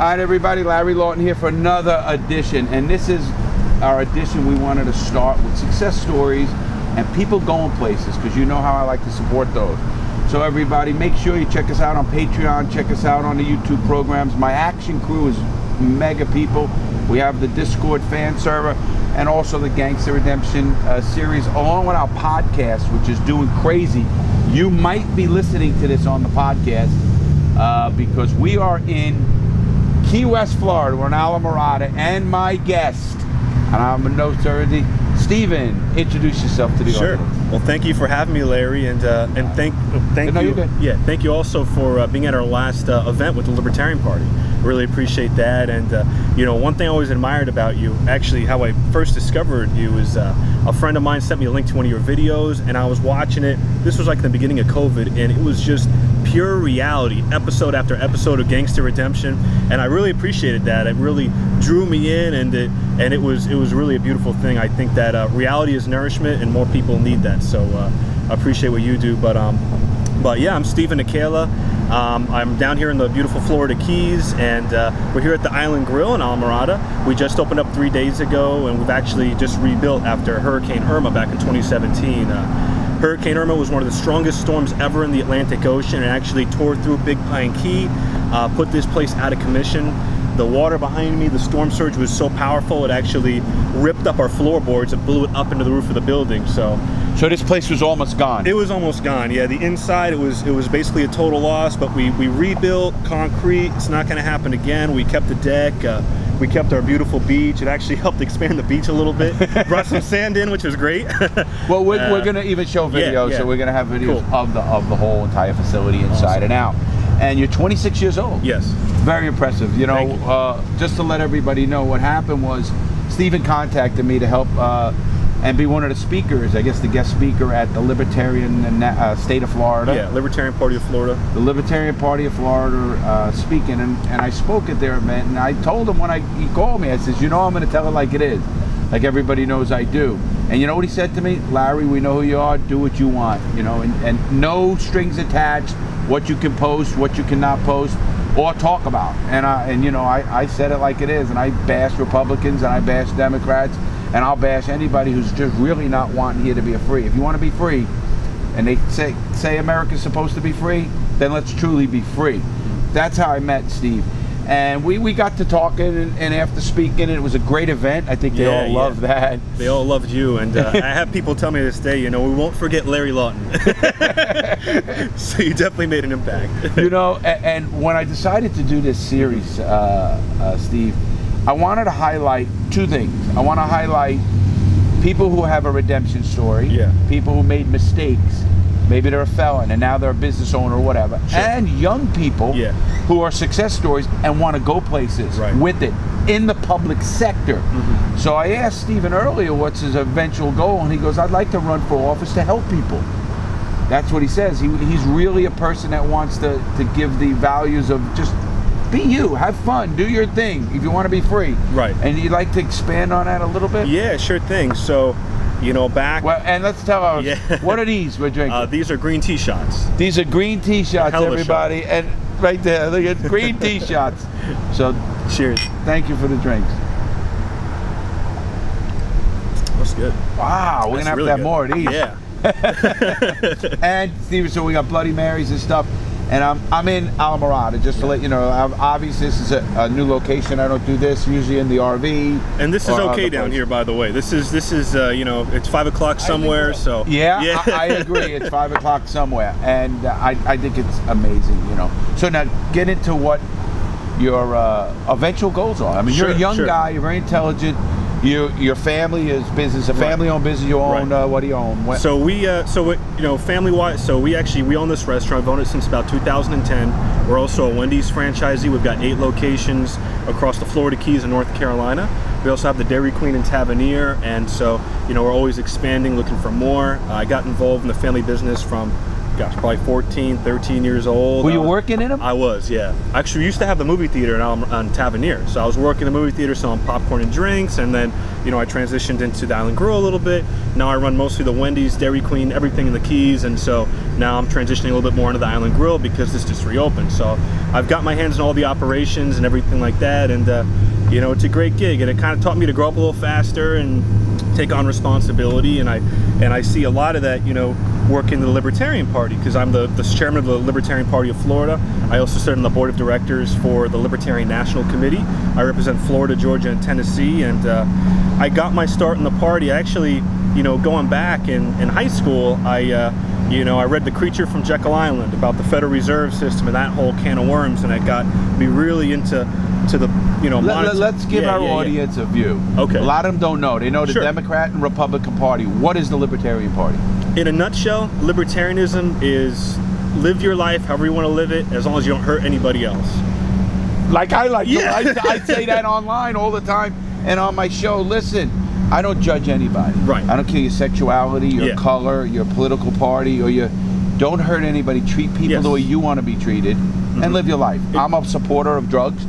right, everybody, Larry Lawton here for another edition, and this is our edition. We wanted to start with success stories and people going places, because you know how I like to support those. So everybody, make sure you check us out on Patreon, check us out on the YouTube programs. My action crew is mega people. We have the Discord fan server and also the Gangster Redemption series, along with our podcast, which is doing crazy. You might be listening to this on the podcast because we are in Key West, Florida. We're in Alamorada, and my guest, and I'm a no certainty, Steven, introduce yourself to the audience. Well, thank you for having me, Larry, and thank you. Yeah, thank you also for being at our last event with the Libertarian Party. Really appreciate that. And you know, one thing I always admired about you, actually how I first discovered you, is a friend of mine sent me a link to one of your videos, and I was watching it. This was like the beginning of COVID, and it was just pure reality, episode after episode of Gangster Redemption, and I really appreciated that. It really drew me in, and it was really a beautiful thing. I think that reality is nourishment, and more people need that. So I appreciate what you do. But yeah, I'm Steven Nekhaila. I'm down here in the beautiful Florida Keys, and we're here at the Island Grill in Alamorada. We just opened up 3 days ago, and we've actually just rebuilt after Hurricane Irma back in 2017. Hurricane Irma was one of the strongest storms ever in the Atlantic Ocean, and actually tore through Big Pine Key, put this place out of commission. The water behind me, the storm surge was so powerful, it actually ripped up our floorboards and blew it up into the roof of the building. So this place was almost gone. It was almost gone. Yeah, the inside, it was basically a total loss, but we rebuilt concrete. It's not going to happen again. We kept the deck. We kept our beautiful beach. It actually helped expand the beach a little bit. Brought some sand in, which was great. Well, we're going to even show videos, so we're going to have videos of the whole entire facility inside and out. And you're 26 years old. Yes. Very impressive. You know, just to let everybody know, what happened was Steven contacted me to help and be one of the speakers, I guess the guest speaker at the Libertarian state of Florida. Yeah, Libertarian Party of Florida. The Libertarian Party of Florida speaking, and I spoke at their event, and I told him when he called me, I says, you know, I'm going to tell it like it is, like everybody knows I do. And you know what he said to me? Larry, we know who you are, do what you want, you know, and no strings attached, what you can post, what you cannot post, or talk about. And you know, I said it like it is, and I bash Republicans, and I bash Democrats, and I'll bash anybody who's just really not wanting here to be free. If you want to be free, and they say America's supposed to be free, then let's truly be free. That's how I met Steve. And we got to talking, and after speaking, it was a great event. I think they all loved that. They all loved you, and I have people tell me this day, you know, we won't forget Larry Lawton. So you definitely made an impact. You know, and when I decided to do this series, Steve, I wanted to highlight two things. I want to highlight people who have a redemption story, people who made mistakes. Maybe they're a felon and now they're a business owner or whatever. Sure. And young people who are success stories and want to go places with it in the public sector. So I asked Steven earlier what's his eventual goal, and he goes, I'd like to run for office to help people. That's what he says. He's really a person that wants to give the values of just be you, have fun, do your thing if you want to be free. Right. And you'd like to expand on that a little bit? Yeah, sure thing. So, you know, back... Well, and let's tell our... What are these we're drinking? These are green tea shots. These are green tea shots, everybody. Shot. And right there, look at green tea shots. So, cheers. Thank you for the drinks. That's good. Wow, we're going to have more of these. Yeah. And, Steven, so we got Bloody Marys and stuff. And I'm in Alamorada, just to let you know. Obviously, this is a new location. I don't do this usually in the RV. And this is okay down here, by the way. This is you know, it's 5 o'clock somewhere, so yeah. I agree. It's 5 o'clock somewhere, and I think it's amazing, you know. So now get into what your eventual goals are. I mean, you're a young guy. You're very intelligent. Your family is business, a family-owned business. You own what do you own? So we, you know, family-wise. So we own this restaurant. We've owned it since about 2010. We're also a Wendy's franchisee. We've got 8 locations across the Florida Keys and North Carolina. We also have the Dairy Queen in Tavernier, and so you know we're always expanding, looking for more. I got involved in the family business from gosh, probably 14, 13 years old. Were you working in them? I was, yeah. Actually, we used to have the movie theater on Tavernier. So I was working in the movie theater selling popcorn and drinks, and then, you know, I transitioned into the Island Grill a little bit. Now I run mostly the Wendy's, Dairy Queen, everything in the Keys, and so now I'm transitioning a little bit more into the Island Grill because this just reopened. So I've got my hands on all the operations and everything like that, and you know, it's a great gig, and it kind of taught me to grow up a little faster and take on responsibility, and I see a lot of that, you know, work in the Libertarian Party, because I'm the chairman of the Libertarian Party of Florida. I also sit on the board of directors for the Libertarian National Committee. I represent Florida, Georgia, and Tennessee, and I got my start in the party actually, you know, going back in high school. You know, I read The Creature from Jekyll Island about the Federal Reserve System and that whole can of worms, and it got me really into the, you know, let's give our audience a view. Okay. A lot of them don't know. They know the Democrat and Republican Party. What is the Libertarian Party? In a nutshell, libertarianism is live your life however you want to live it, as long as you don't hurt anybody else. Like I like. Yeah. I say that online all the time and on my show. Listen, I don't judge anybody. Right. I don't care your sexuality, your color, your political party, or your... Don't hurt anybody. Treat people the way you want to be treated, and live your life. I'm a supporter of drugs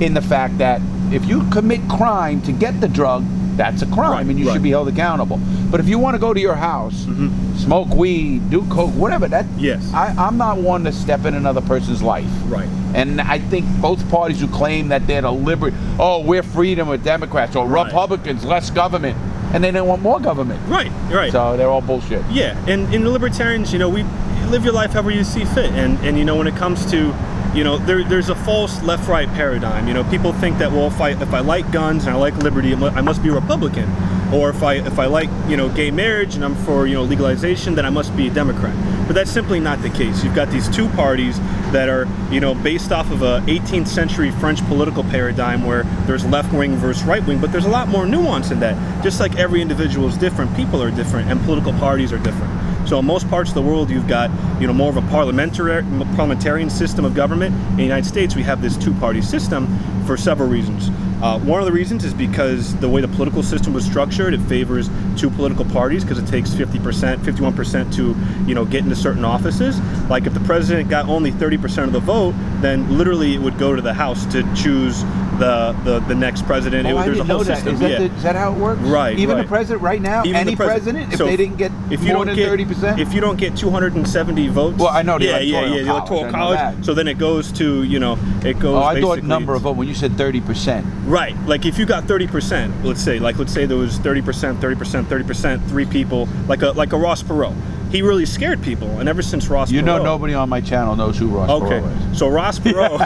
in the fact that if you commit crime to get the drug, that's a crime, and you should be held accountable. But if you want to go to your house, smoke weed, do coke, whatever, that I'm not one to step in another person's life. Right. And I think both parties who claim that they're the we're freedom with Democrats, or Republicans, less government, and they don't want more government. Right. So they're all bullshit. Yeah, and in the Libertarians, you know, we live your life however you see fit, and you know, when it comes to, you know, there's a false left-right paradigm. You know, people think that, well, if I like guns and I like liberty, I must be a Republican, or if I like, you know, gay marriage and I'm for, you know, legalization, then I must be a Democrat. But that's simply not the case. You've got these two parties that are, you know, based off of a 18th century French political paradigm where there's left-wing versus right-wing, but there's a lot more nuance in that. Just like every individual is different, people are different, and political parties are different. So in most parts of the world, you've got, you know, more of a parliamentarian system of government. In the United States, we have this two-party system for several reasons. One of the reasons is because the way the political system was structured, it favors two political parties because it takes 50%, 51% to, you know, get into certain offices. Like if the president got only 30% of the vote, then literally it would go to the House to choose the next president. There's a whole system. Is that how it works? Right. Even the president right now, any president, if they didn't get more than 30%? If you don't get 270 votes. Well, I know the electoral college. So then it goes to, you know, it goes. Oh, I thought number of votes when you said 30%. Right. Like if you got 30%, let's say there was 30%, 30%, 30%, three people, like a Ross Perot. He really scared people, and ever since Ross Perot... You know, nobody on my channel knows who Ross Perot is. So Ross Perot...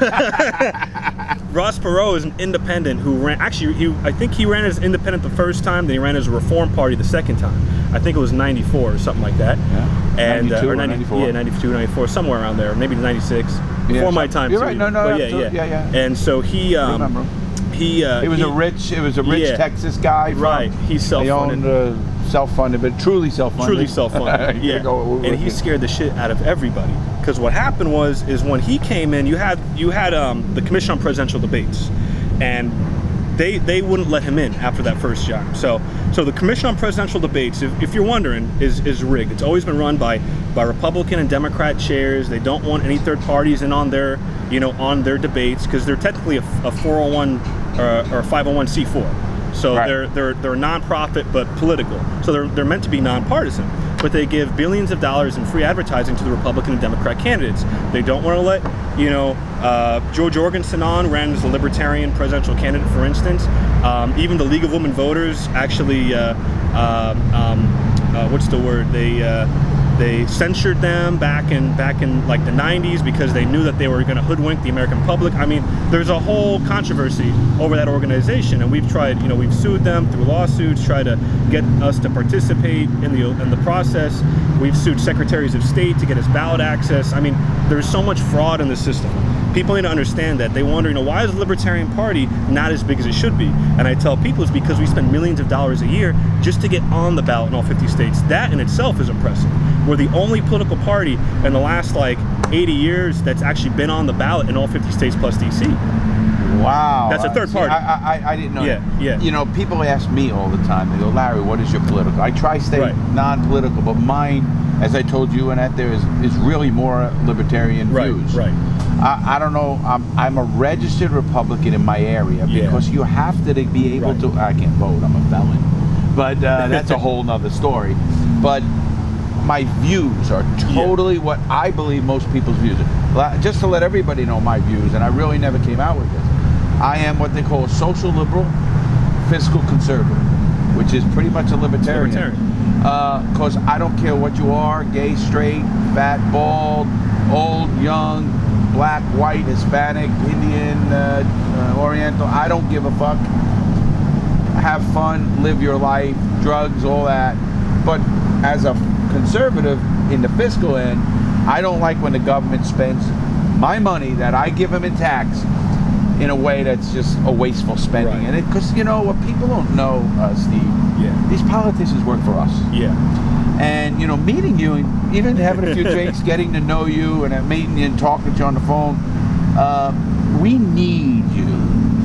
Ross Perot is an independent who ran... Actually, I think he ran as independent the first time, then he ran as a Reform Party the second time. I think it was 94 or something like that. Yeah. And, 92 or 94? Yeah, 92, 94, somewhere around there. Maybe 96. Before my time, You're right. No, yeah. And so he... remember. He was a rich Texas guy. He's self-funded. They owned self-funded, but truly self-funded. Truly self-funded. Yeah. And he scared the shit out of everybody. Because what happened is when he came in, you had the Commission on Presidential Debates, and they wouldn't let him in after that first job. So the Commission on Presidential Debates, if you're wondering, is rigged. It's always been run by Republican and Democrat chairs. They don't want any third parties in on their debates because they're technically a 401 or a 501c4. So they're a nonprofit but political. So they're meant to be nonpartisan. But they give billions of dollars in free advertising to the Republican and Democrat candidates. They don't want to let, you know, George Jorgensen ran as the Libertarian presidential candidate, for instance. Even the League of Women Voters actually, what's the word? They censured them back in like the 90s because they knew that they were going to hoodwink the American public. I mean, there's a whole controversy over that organization, and we've tried, you know, we've sued them through lawsuits, tried to get us to participate in the process. We've sued secretaries of state to get us ballot access. I mean, there's so much fraud in the system. People need to understand that. They wonder, you know, why is the Libertarian Party not as big as it should be? And I tell people it's because we spend millions of dollars a year just to get on the ballot in all 50 states. That in itself is impressive. We're the only political party in the last like 80 years that's actually been on the ballot in all 50 states plus DC. Wow. That's a third party. I didn't know that. Yeah. You know, people ask me all the time, they go, Larry, what is your political? I try to stay non-political, but mine as I told you, and that there is really more libertarian views. Right. I don't know. I'm a registered Republican in my area because you have to be able to. I can't vote. I'm a felon, but that's a whole nother story. But my views are totally what I believe most people's views are. Just to let everybody know my views, and I really never came out with this. I am what they call a social liberal, fiscal conservative, which is pretty much a libertarian. Because I don't care what you are, gay, straight, fat, bald, old, young, black, white, Hispanic, Indian, Oriental. I don't give a fuck. Have fun, live your life, drugs, all that. But as a conservative in the fiscal end, I don't like when the government spends my money that I give them in tax in a way that's just a wasteful spending. And because you know what people don't know, Steve, these politicians work for us. And you know, meeting you and even having a few drinks, getting to know you, and meeting you and talking to you on the phone, we need you.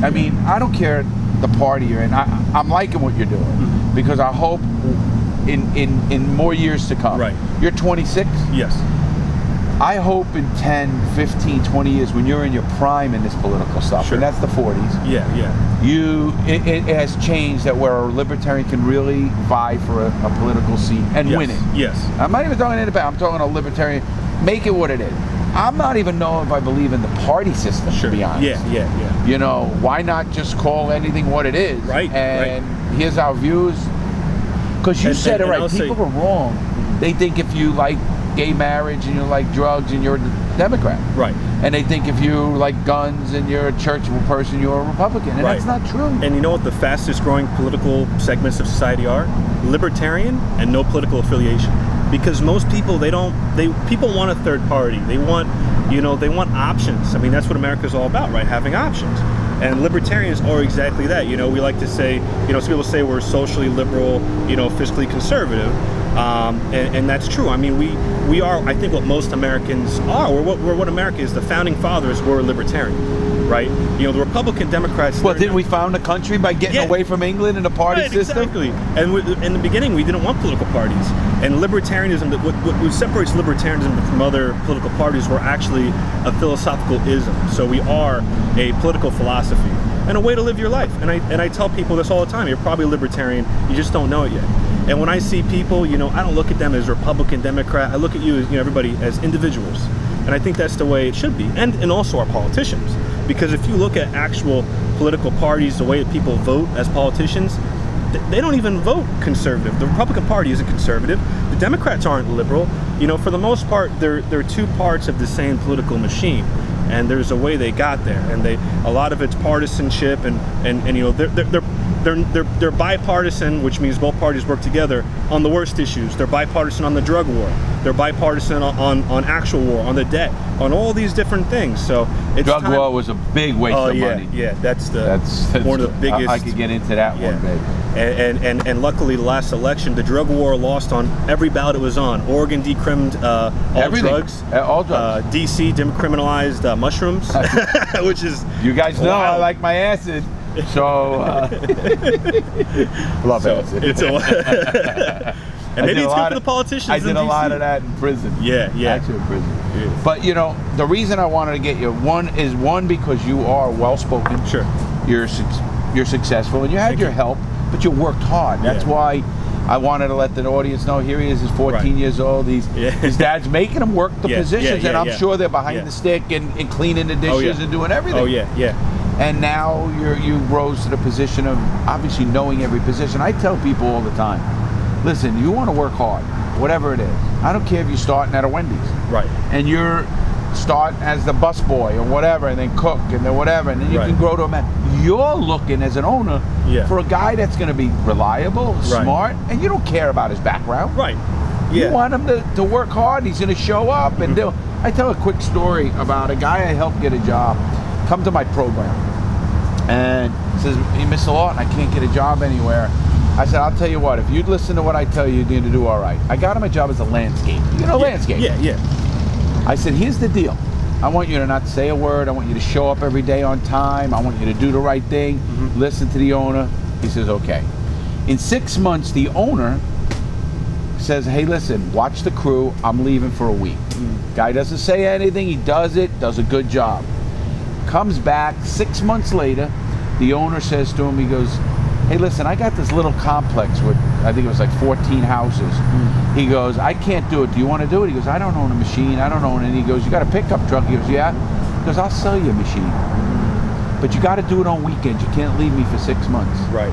I mean, I don't care the party you're in. I'm liking what you're doing because I hope in more years to come. You're 26? Yes. I hope in 10, 15, 20 years when you're in your prime in this political stuff, and that's the 40s. It has changed that where a libertarian can really vie for a political seat and win it. I'm not even talking independent, I'm talking a libertarian. Make it what it is. I'm not even knowing if I believe in the party system, to be honest. You know, why not just call anything what it is? And here's our views. Because you said it right, people are wrong. They think if you like gay marriage and you like drugs and you're a Democrat. And they think if you like guns and you're a church person, you're a Republican. And that's not true. And you know what the fastest growing political segments of society are? Libertarian and no political affiliation. Because most people, people want a third party. They want, you know, they want options. I mean, that's what America's all about, right? Having options. And libertarians are exactly that. You know, we like to say, you know, some people say we're socially liberal, you know, fiscally conservative. And that's true. I mean, we are, I think, what most Americans are. We're what America is. The founding fathers were libertarian, right? You know, the Republican Democrats. Well, didn't we found the country by getting away from England and the party system? Exactly. And in the beginning, we didn't want political parties. And libertarianism, what separates libertarianism from other political parties, were actually a philosophical ism. So we are a political philosophy and a way to live your life. And I tell people this all the time. You're probably a libertarian. You just don't know it yet. And when I see people, you know, I don't look at them as Republican, Democrat. I look at you as, you know, everybody as individuals. And I think that's the way it should be. And also our politicians. Because if you look at actual political parties, the way that people vote as politicians, they don't even vote conservative. The Republican Party isn't conservative. The Democrats aren't liberal. You know, for the most part, they're two parts of the same political machine. And there's a way they got there. And a lot of it's partisanship and you know, they're bipartisan, which means both parties work together on the worst issues. They're bipartisan on the drug war. They're bipartisan on actual war, on the debt, on all these different things. So it's drug war was a big waste of money. That's one of the biggest. I could get into that one, baby. And luckily, the last election, the drug war lost on every ballot it was on. Oregon decriminalized all drugs. DC decriminalized mushrooms, which is you guys know I like my acid. So love acid. And maybe it's good for the politicians. I did a lot of that in prison. Actually in prison. But you know, the reason I wanted to get you one because you are well spoken. You're successful and you had your help, but you worked hard. That's why I wanted to let the audience know. Here he is. He's 14 years old. His dad's making him work the positions, and I'm sure they're behind the stick and cleaning the dishes and doing everything. And now you rose to the position of obviously knowing every position. I tell people all the time, listen, you want to work hard, whatever it is. I don't care if you're starting at a Wendy's. And you're starting as the busboy or whatever, and then cook and then whatever, and then you can grow to a man. You're looking as an owner for a guy that's going to be reliable, smart, and you don't care about his background. You want him to work hard. He's going to show up and do. I tell a quick story about a guy I helped get a job. Come to my program and says, hey, Mr. Lawton, I can't get a job anywhere. I said, I'll tell you what, if you'd listen to what I tell you, you're going to do all right. I got him a job as a landscaper. You know, landscaper. I said, here's the deal. I want you to not say a word. I want you to show up every day on time. I want you to do the right thing. Listen to the owner. He says, okay. In 6 months, the owner says, hey, listen, watch the crew. I'm leaving for a week. Guy doesn't say anything. He does it, does a good job. Comes back 6 months later. The owner says to him, he goes, hey, listen, I got this little complex with, I think it was like 14 houses. He goes, I can't do it. Do you want to do it? He goes, I don't own a machine. I don't own any. He goes, you got a pickup truck? He goes, yeah. He goes, I'll sell you a machine. But you got to do it on weekends. You can't leave me for 6 months. Right.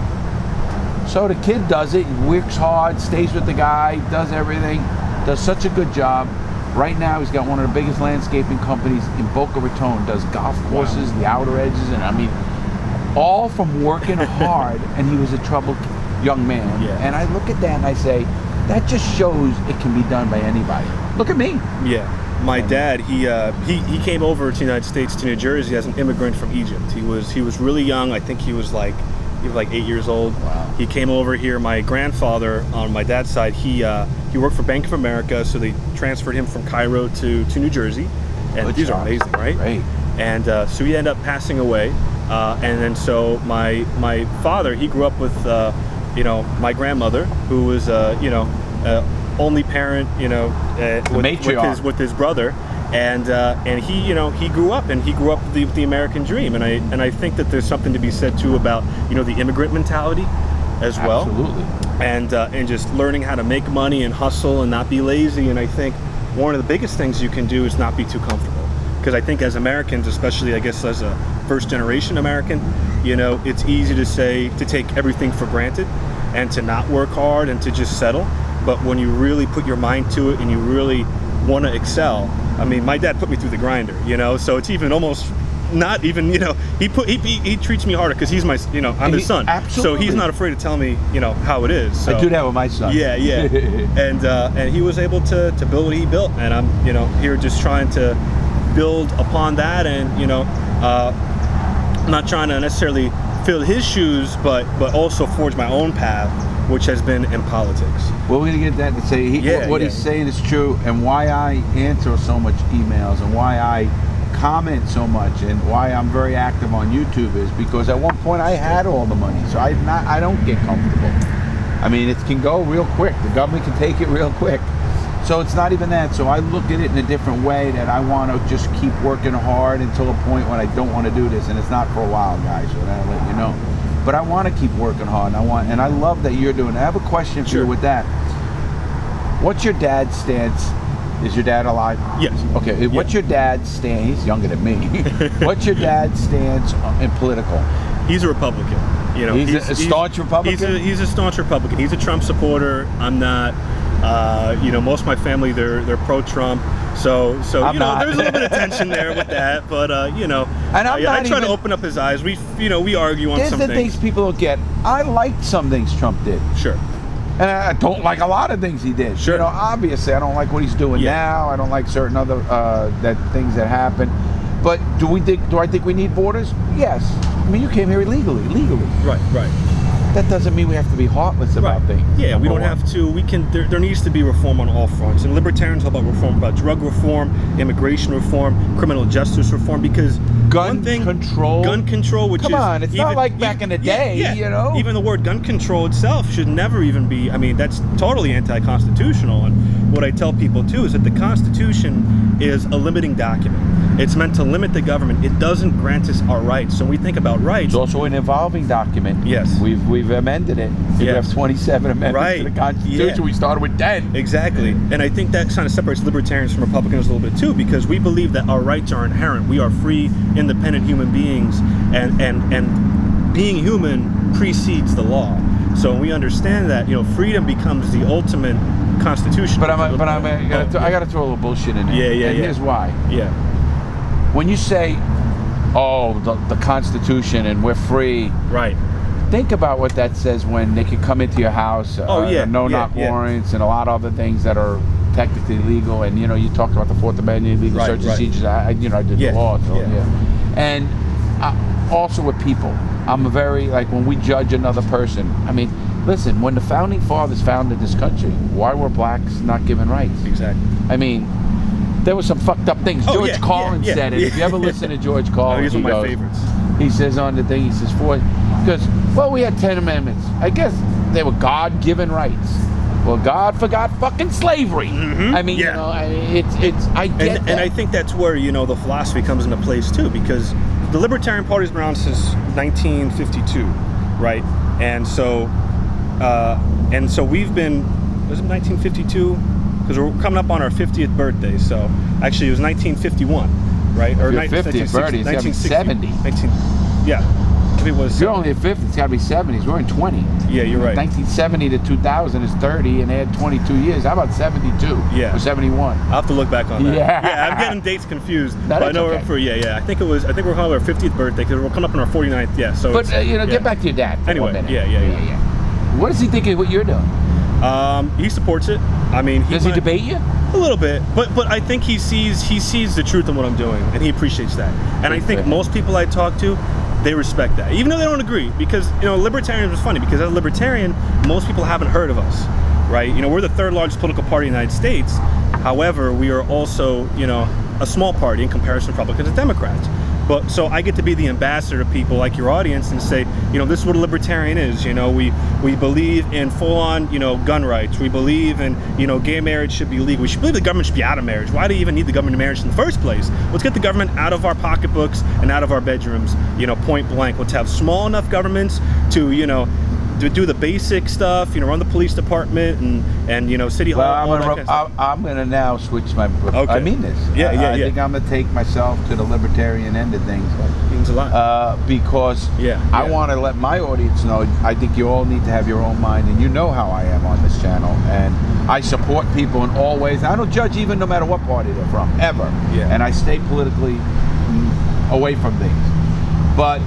So the kid does it, works hard, stays with the guy, does everything, does such a good job. Right now he's got one of the biggest landscaping companies in Boca Raton, does golf courses, the outer edges, and I mean, all from working hard, and he was a troubled young man. Yeah. And I look at that and I say, that just shows it can be done by anybody. Look at me. Yeah. My dad, he came over to the United States, to New Jersey, as an immigrant from Egypt. He was really young. I think he was like 8 years old. Wow. He came over here. My grandfather, on my dad's side, he worked for Bank of America, so they transferred him from Cairo to New Jersey. And Good these job. are amazing, right? Great. And so he ended up passing away. And then so my father, he grew up with my grandmother, who was only parent, with his brother. And he grew up with the American dream, and I think that there's something to be said too about the immigrant mentality as well. Absolutely. And just learning how to make money and hustle and not be lazy. And I think one of the biggest things you can do is not be too comfortable, because I think as Americans, especially I guess as a first generation American, it's easy to take everything for granted and to not work hard and to just settle. But when you really put your mind to it and you really want to excel, I mean, my dad put me through the grinder, so it's even almost not even, he treats me harder because he's my, I'm his son. Absolutely. So he's not afraid to tell me, how it is. So. I do that with my son. Yeah. And he was able to build what he built, and I'm, here just trying to build upon that, and, I'm not trying to necessarily fill his shoes, but also forge my own path, which has been in politics. Well, we're going to get that to say what he's saying is true, and why I answer so much emails and why I comment so much and why I'm very active on YouTube is because at one point I had all the money, so I don't get comfortable. I mean, it can go real quick. The government can take it real quick. So it's not even that. So I look at it in a different way, that I want to just keep working hard until a point when I don't want to do this, and it's not for a while, guys, so I'll let you know. But I want to keep working hard, and I love that you're doing it. I have a question for you with that. What's your dad's stance? Is your dad alive? Yes. Okay. What's your dad's stance? He's younger than me. What's your dad's stance in political? He's a Republican. He's a staunch Republican? He's a staunch Republican. He's a Trump supporter. I'm not. Most of my family, they're pro-Trump. So there's a little bit of tension there with that. But I try to open up his eyes. We argue on some things. There's the things people don't get. I liked some things Trump did. Sure. And I don't like a lot of things he did. Sure. Obviously I don't like what he's doing now. I don't like certain other things that happen. But do I think we need borders? Yes. I mean, you came here legally. Right. That doesn't mean we have to be heartless about things. Yeah, we don't have to. We can. There needs to be reform on all fronts. And libertarians talk about reform, about drug reform, immigration reform, criminal justice reform, because gun control, which come on, it's not like back in the day, Even the word gun control itself should never even be. I mean, that's totally anti-constitutional. And what I tell people too is that the Constitution is a limiting document. It's meant to limit the government. It doesn't grant us our rights. So when we think about rights, it's also an evolving document. Yes, we've amended it. We have 27 amendments to the Constitution. We started with 10. Exactly. And I think that kind of separates libertarians from Republicans a little bit too, because we believe that our rights are inherent. We are free, independent human beings, and being human precedes the law. So we understand that freedom becomes the ultimate constitution. But I got to throw a little bullshit in there. Yeah. And here's why. Yeah. When you say, "Oh, the Constitution and we're free," right? Think about what that says when they can come into your house. No-knock warrants and a lot of other things that are technically legal. And you talked about the Fourth Amendment, legal search and seizures. I did the law. So, And also with people, I'm very when we judge another person. I mean, listen, when the founding fathers founded this country, why were blacks not given rights? Exactly. I mean, there were some fucked up things. George Carlin said it. If you ever listen to George Carlin, he's one of my favorites. He says on the thing, he says, because we had 10 amendments. I guess they were God-given rights. Well, God forgot fucking slavery. I mean, you know, I get that. And I think that's where, you know, the philosophy comes into place too, because the Libertarian Party's been around since 1952, right? And so we've been, was it 1952? Because we're coming up on our 50th birthday. So actually, it was 1951, right? Or your 50th birthday, it's got to be 70. Yeah. It was. You're only at 50, it's got to be 70s. We're in 20. Yeah, you're right. 1970 to 2000 is 30, and they had 22 years. How about 72? Yeah. Or 71? I'll have to look back on that. Yeah. I'm getting dates confused. But I know we're for, I think we're coming up on our 50th birthday, because we're coming up on our 49th, so. But, you know, get back to your dad for anyway, 1 minute. Yeah. What does he think of what you're doing? He supports it. I mean, does he debate you? A little bit, but I think he sees the truth in what I'm doing, and he appreciates that. And I think most people I talk to, they respect that, even though they don't agree. Because, you know, libertarian was funny, because as a libertarian, most people haven't heard of us, right? You know, we're the 3rd largest political party in the United States. However, we are also, you know, a small party in comparison to Republicans and Democrats. But so I get to be the ambassador to people like your audience and say, you know, this is what a libertarian is. You know, we believe in full-on, you know, gun rights. We believe in, you know, gay marriage should be legal. We should believe the government should be out of marriage. Why do you even need the government in marriage in the first place? Let's get the government out of our pocketbooks and out of our bedrooms, you know, point blank. Let's have small enough governments to, you know, to do the basic stuff, you know, run the police department and you know, city hall. Well, I'm gonna now switch my. Okay. I mean this. I think I'm gonna take myself to the libertarian end of things. It means a lot. Because I want to let my audience know. I think you all need to have your own mind, and you know how I am on this channel, and I support people in all ways. I don't judge even no matter what party they're from, ever. And I stay politically away from things, but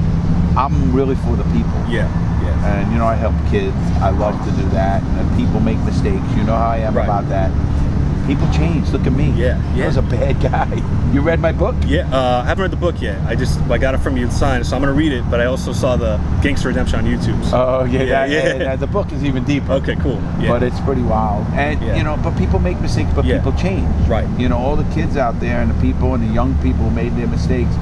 I'm really for the people. And, you know, I help kids. I love to do that. And people make mistakes. You know how I am about that. People change. Look at me. I was a bad guy. You read my book? I haven't read the book yet. I got it from you signed, so I'm going to read it. But I also saw the Gangster Redemption on YouTube. So. Oh, yeah. The book is even deeper. Okay, cool. But it's pretty wild. And, you know, but people make mistakes, but people change. Right. You know, all the kids out there and the people and the young people who made their mistakes.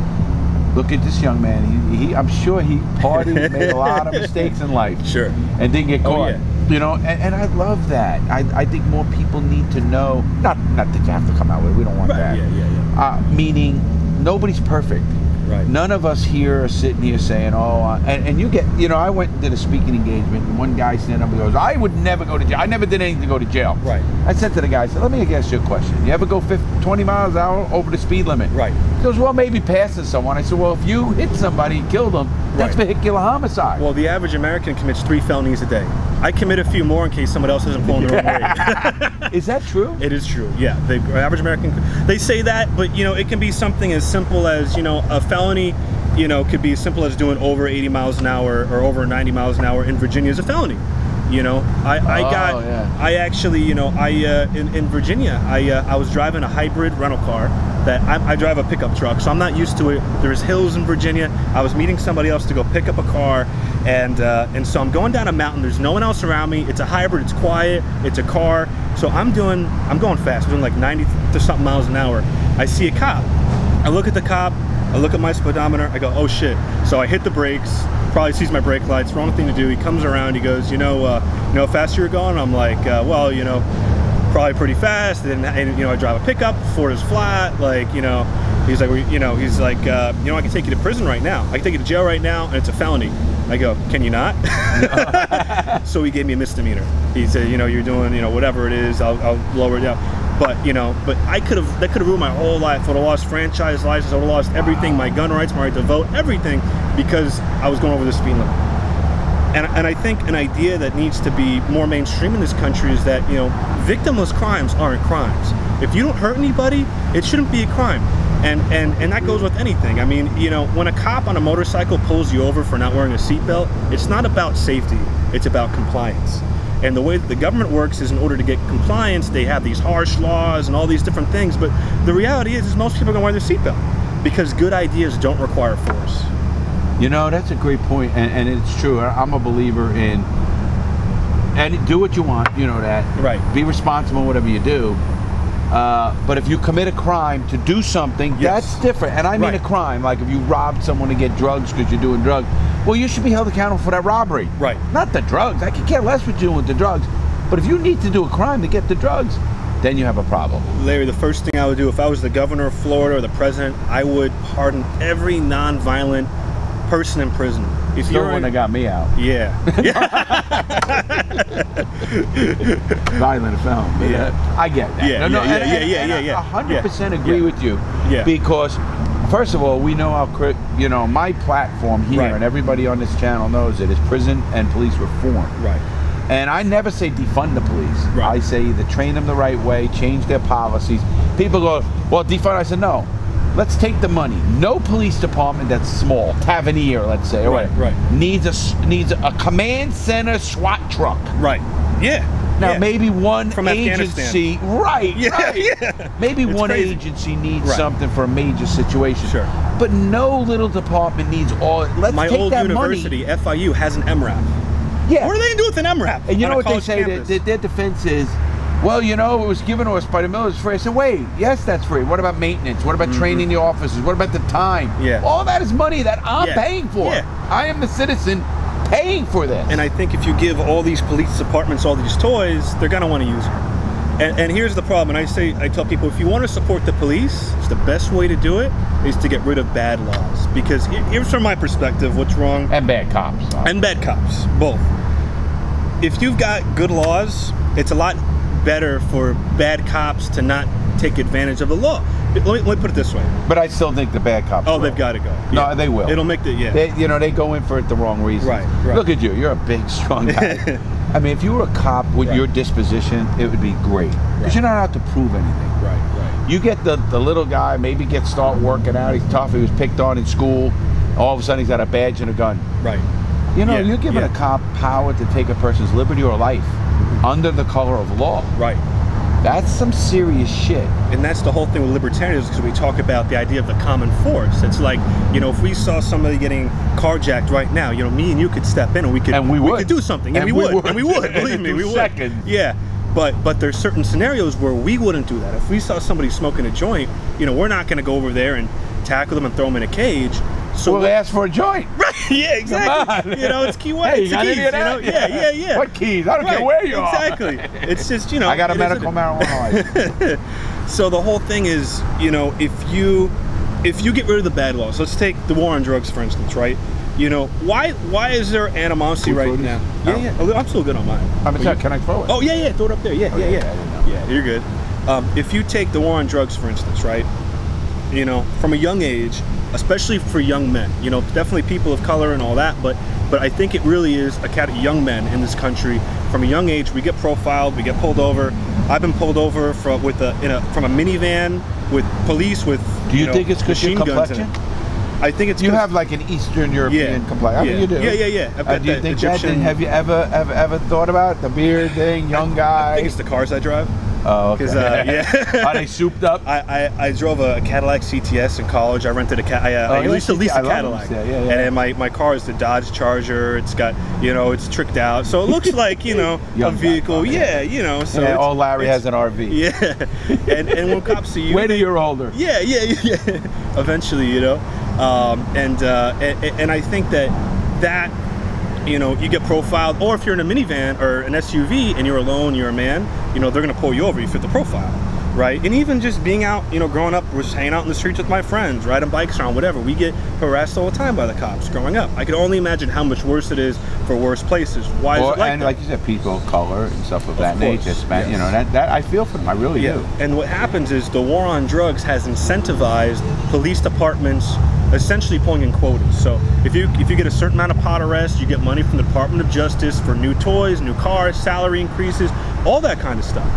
Look at this young man. I'm sure he partied, made a lot of mistakes in life. Sure. And didn't get caught. You know, and I love that. I think more people need to know. Not that you have to come out with it. We don't want that. Meaning, nobody's perfect. Right. None of us here are sitting here saying, oh, and you get, you know, I went and did a speaking engagement, and one guy stood up and goes, I would never go to jail. I never did anything to go to jail. Right. I said to the guy, I said, let me ask you a question. You ever go 20 miles an hour over the speed limit? Right. He goes, well, maybe passing someone. I said, well, if you hit somebody and killed them, that's vehicular homicide. Well, the average American commits 3 felonies a day. I commit a few more in case someone else isn't pulling their own weight. Is that true? It is true, yeah. The average American, they say that, but, you know, it can be something as simple as, you know, a felony, you know, could be as simple as doing over 80 miles an hour or over 90 miles an hour in Virginia is a felony. You know, I actually, you know, in Virginia, I was driving a hybrid rental car that I drive a pickup truck, so I'm not used to it. There's hills in Virginia. I was meeting somebody else to go pick up a car, and so I'm going down a mountain. There's no one else around me. It's a hybrid. It's quiet. It's a car. So I'm going fast. I'm doing like 90 to something miles an hour. I see a cop. I look at the cop. I look at my speedometer. I go, oh shit. So I hit the brakes. Probably sees my brake lights. Wrong thing to do. He comes around. He goes, you know how fast you were going? I'm like, well, you know, probably pretty fast. And you know, I drive a pickup. Ford is flat. Like, you know, he's like, you know, I can take you to prison right now. I can take you to jail right now, and it's a felony. I go, can you not? So he gave me a misdemeanor. He said, you know, you're doing, you know, whatever it is, I'll lower it down. But, you know, that could have ruined my whole life. I would have lost franchise license, I would have lost everything, my gun rights, my right to vote, everything, because I was going over the speed limit. And I think an idea that needs to be more mainstream in this country is that, you know, victimless crimes aren't crimes. If you don't hurt anybody, it shouldn't be a crime. And that goes with anything. I mean, you know, when a cop on a motorcycle pulls you over for not wearing a seatbelt, it's not about safety, it's about compliance. And the way that the government works is in order to get compliance, they have these harsh laws and all these different things. But the reality is most people are going to wear their seatbelt because good ideas don't require force. You know, that's a great point, and it's true. I'm a believer in, and do what you want, you know that. Right. Be responsible in whatever you do. But if you commit a crime to do something, that's different. And I mean a crime, like if you robbed someone to get drugs because you're doing drugs, well, you should be held accountable for that robbery. Right. Not the drugs. I could care less what you're doing with the drugs. But if you need to do a crime to get the drugs, then you have a problem. Larry, the first thing I would do if I was the governor of Florida or the president, I would pardon every non-violent person in prison. If you're the one that got me out. Yeah. Violent film. Yeah. I get that. Yeah, I 100% agree with you. Yeah. Because first of all, we know how, you know, my platform here, and everybody on this channel knows it, is prison and police reform. Right. And I never say defund the police. Right. I say either train them the right way, change their policies. People go, well, defund. I said, no. Let's take the money. No police department that's small, Tavernier, let's say, needs a command center SWAT truck. Right. Yeah. Now maybe one from agency, maybe one agency needs something for a major situation. Sure. But no little department needs all. Let's My take old that university, money. FIU, has an MRAP. Yeah. What are they gonna do with an MRAP? And you know what they say? Their defense is, well, you know, it was given to us by the military. It's free. I said, wait, yes, that's free. What about maintenance? What about training the officers? What about the time? Yeah. All that is money that I'm paying for. Yeah. I am the citizen paying for this. And I think if you give all these police departments all these toys, they're gonna want to use them. And here's the problem. And I tell people, if you want to support the police, the best way to do it is to get rid of bad laws. Because here's from my perspective, what's wrong. And bad cops. And bad cops, both. If you've got good laws, it's a lot better for bad cops to not take advantage of the law. Let me put it this way. But I still think the bad cops will. They've got to go. No, they will. It'll make the, they go in for it the wrong reasons. Right. Look at you. You're a big, strong guy. I mean, if you were a cop with your disposition, it would be great. Because you're not out to prove anything. Right. You get the little guy, maybe start working out. He's tough. He was picked on in school. All of a sudden, he's got a badge and a gun. Right. You know, you're giving a cop power to take a person's liberty or life under the color of law. Right. That's some serious shit. And that's the whole thing with libertarianism, because we talk about the idea of the common force. It's like, you know, if we saw somebody getting carjacked right now, you know, me and you could step in and we could do something. And we would. Believe me, we would. Seconds. Yeah. But there's certain scenarios where we wouldn't do that. If we saw somebody smoking a joint, you know, we're not going to go over there and tackle them and throw them in a cage. So they ask for a joint. Right, yeah, exactly. Come on. You know, it's key West. Hey, it's keys, you know? Yeah. What keys? I don't care where you are. Exactly. It's just, you know. I got a medical marijuana license. So the whole thing is, you know, if you get rid of the bad laws, let's take the war on drugs, for instance, right? You know, why is there animosity right now? Yeah. I'm still good on mine. Can I throw it? Oh, yeah. Throw it up there. Yeah, you're good. If you take the war on drugs, for instance, right? You know, from a young age, especially for young men, you know, definitely people of color and all that, but I think it really is young men in this country. From a young age, we get profiled, we get pulled over. I've been pulled over from a minivan with police with. Do you think it's because your complexion? I think it's. You have like an Eastern European complexion. I mean, you do. Yeah. Do you think Egyptian... Have you ever thought about the beard thing, young guy? I think it's the cars I drive. Oh, okay. Are they souped up? I drove a Cadillac CTS in college. I rented I used to lease a Cadillac. And my car is the Dodge Charger. It's got, you know, it's tricked out. So it looks like, you know, a vehicle. You know. So all Larry has an RV. Yeah. And when cops see you. Wait till you're older. Yeah. Eventually, you know. And I think that you know, you get profiled, or if you're in a minivan or an SUV and you're alone, you're a man, you know, they're gonna pull you over, you fit the profile, right? And even just being out, you know, growing up, we're just hanging out in the streets with my friends, riding bikes around, whatever, we get harassed all the time by the cops growing up. I can only imagine how much worse it is for worse places. Why is it like that? And like you said, people of color and stuff of that nature, you know, that I feel for them, I really do. And what happens is the war on drugs has incentivized police departments essentially pulling in quotas. So if you get a certain amount of pot arrests, you get money from the Department of Justice for new toys, new cars, salary increases, all that kind of stuff.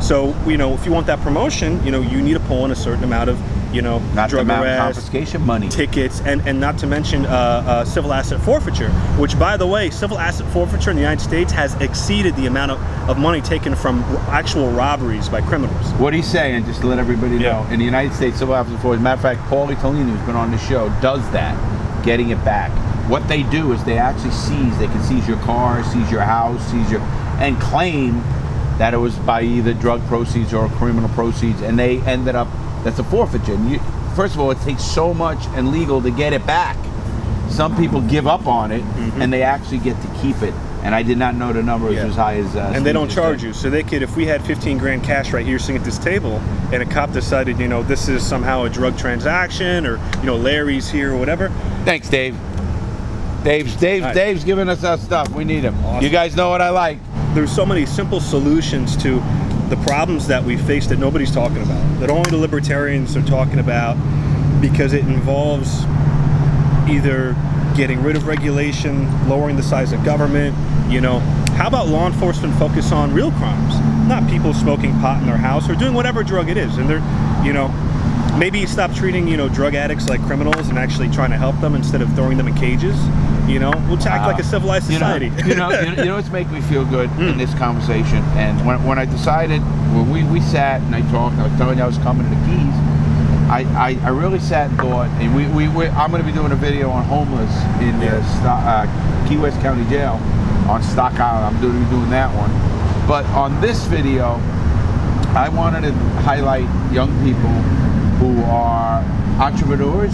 So, you know, if you want that promotion, you know, you need to pull in a certain amount of, you know, drug arrests, confiscation money, tickets, and not to mention civil asset forfeiture, which, by the way, civil asset forfeiture in the United States has exceeded the amount of money taken from actual robberies by criminals. What he's saying, just to let everybody know, in the United States, civil asset forfeiture, as a matter of fact, Paul Italini, who's been on the show, does that, getting it back. What they do is they actually they can seize your car, seize your house, and claim that it was by either drug proceeds or criminal proceeds, and they ended up, that's a forfeiture. And first of all, it takes so much and legal to get it back. Some people give up on it, and they actually get to keep it. And I did not know the number was as high as. And they don't charge you, so they could. If we had 15 grand cash right here sitting at this table, and a cop decided, you know, this is somehow a drug transaction, or you know, Larry's here or whatever. Thanks, Dave. Dave's giving us our stuff. We need him. Awesome. You guys know what I like. There's so many simple solutions to the problems that we face that nobody's talking about, that only the libertarians are talking about, because it involves either getting rid of regulation, lowering the size of government. You know, how about law enforcement focus on real crimes, not people smoking pot in their house or doing whatever drug it is, and they're, you know, maybe stop treating, you know, drug addicts like criminals and actually trying to help them instead of throwing them in cages. You know, we'll act like a civilized society. You know what's making me feel good in this conversation, and when I decided, when we sat and I talked, I was telling you I was coming to the Keys, I really sat and thought, and I'm going to be doing a video on homeless in Key West County Jail on Stock Island. I'm doing that one. But on this video, I wanted to highlight young people who are entrepreneurs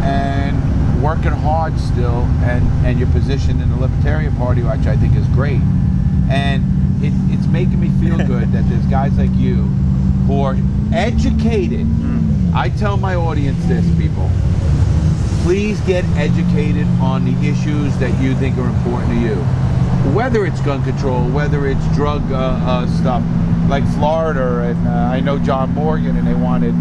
and working hard still, and your position in the Libertarian Party, which I think is great. And it's making me feel good that there's guys like you who are educated. I tell my audience this, people. Please get educated on the issues that you think are important to you. Whether it's gun control, whether it's drug stuff, like Florida, and I know John Morgan, and they wanted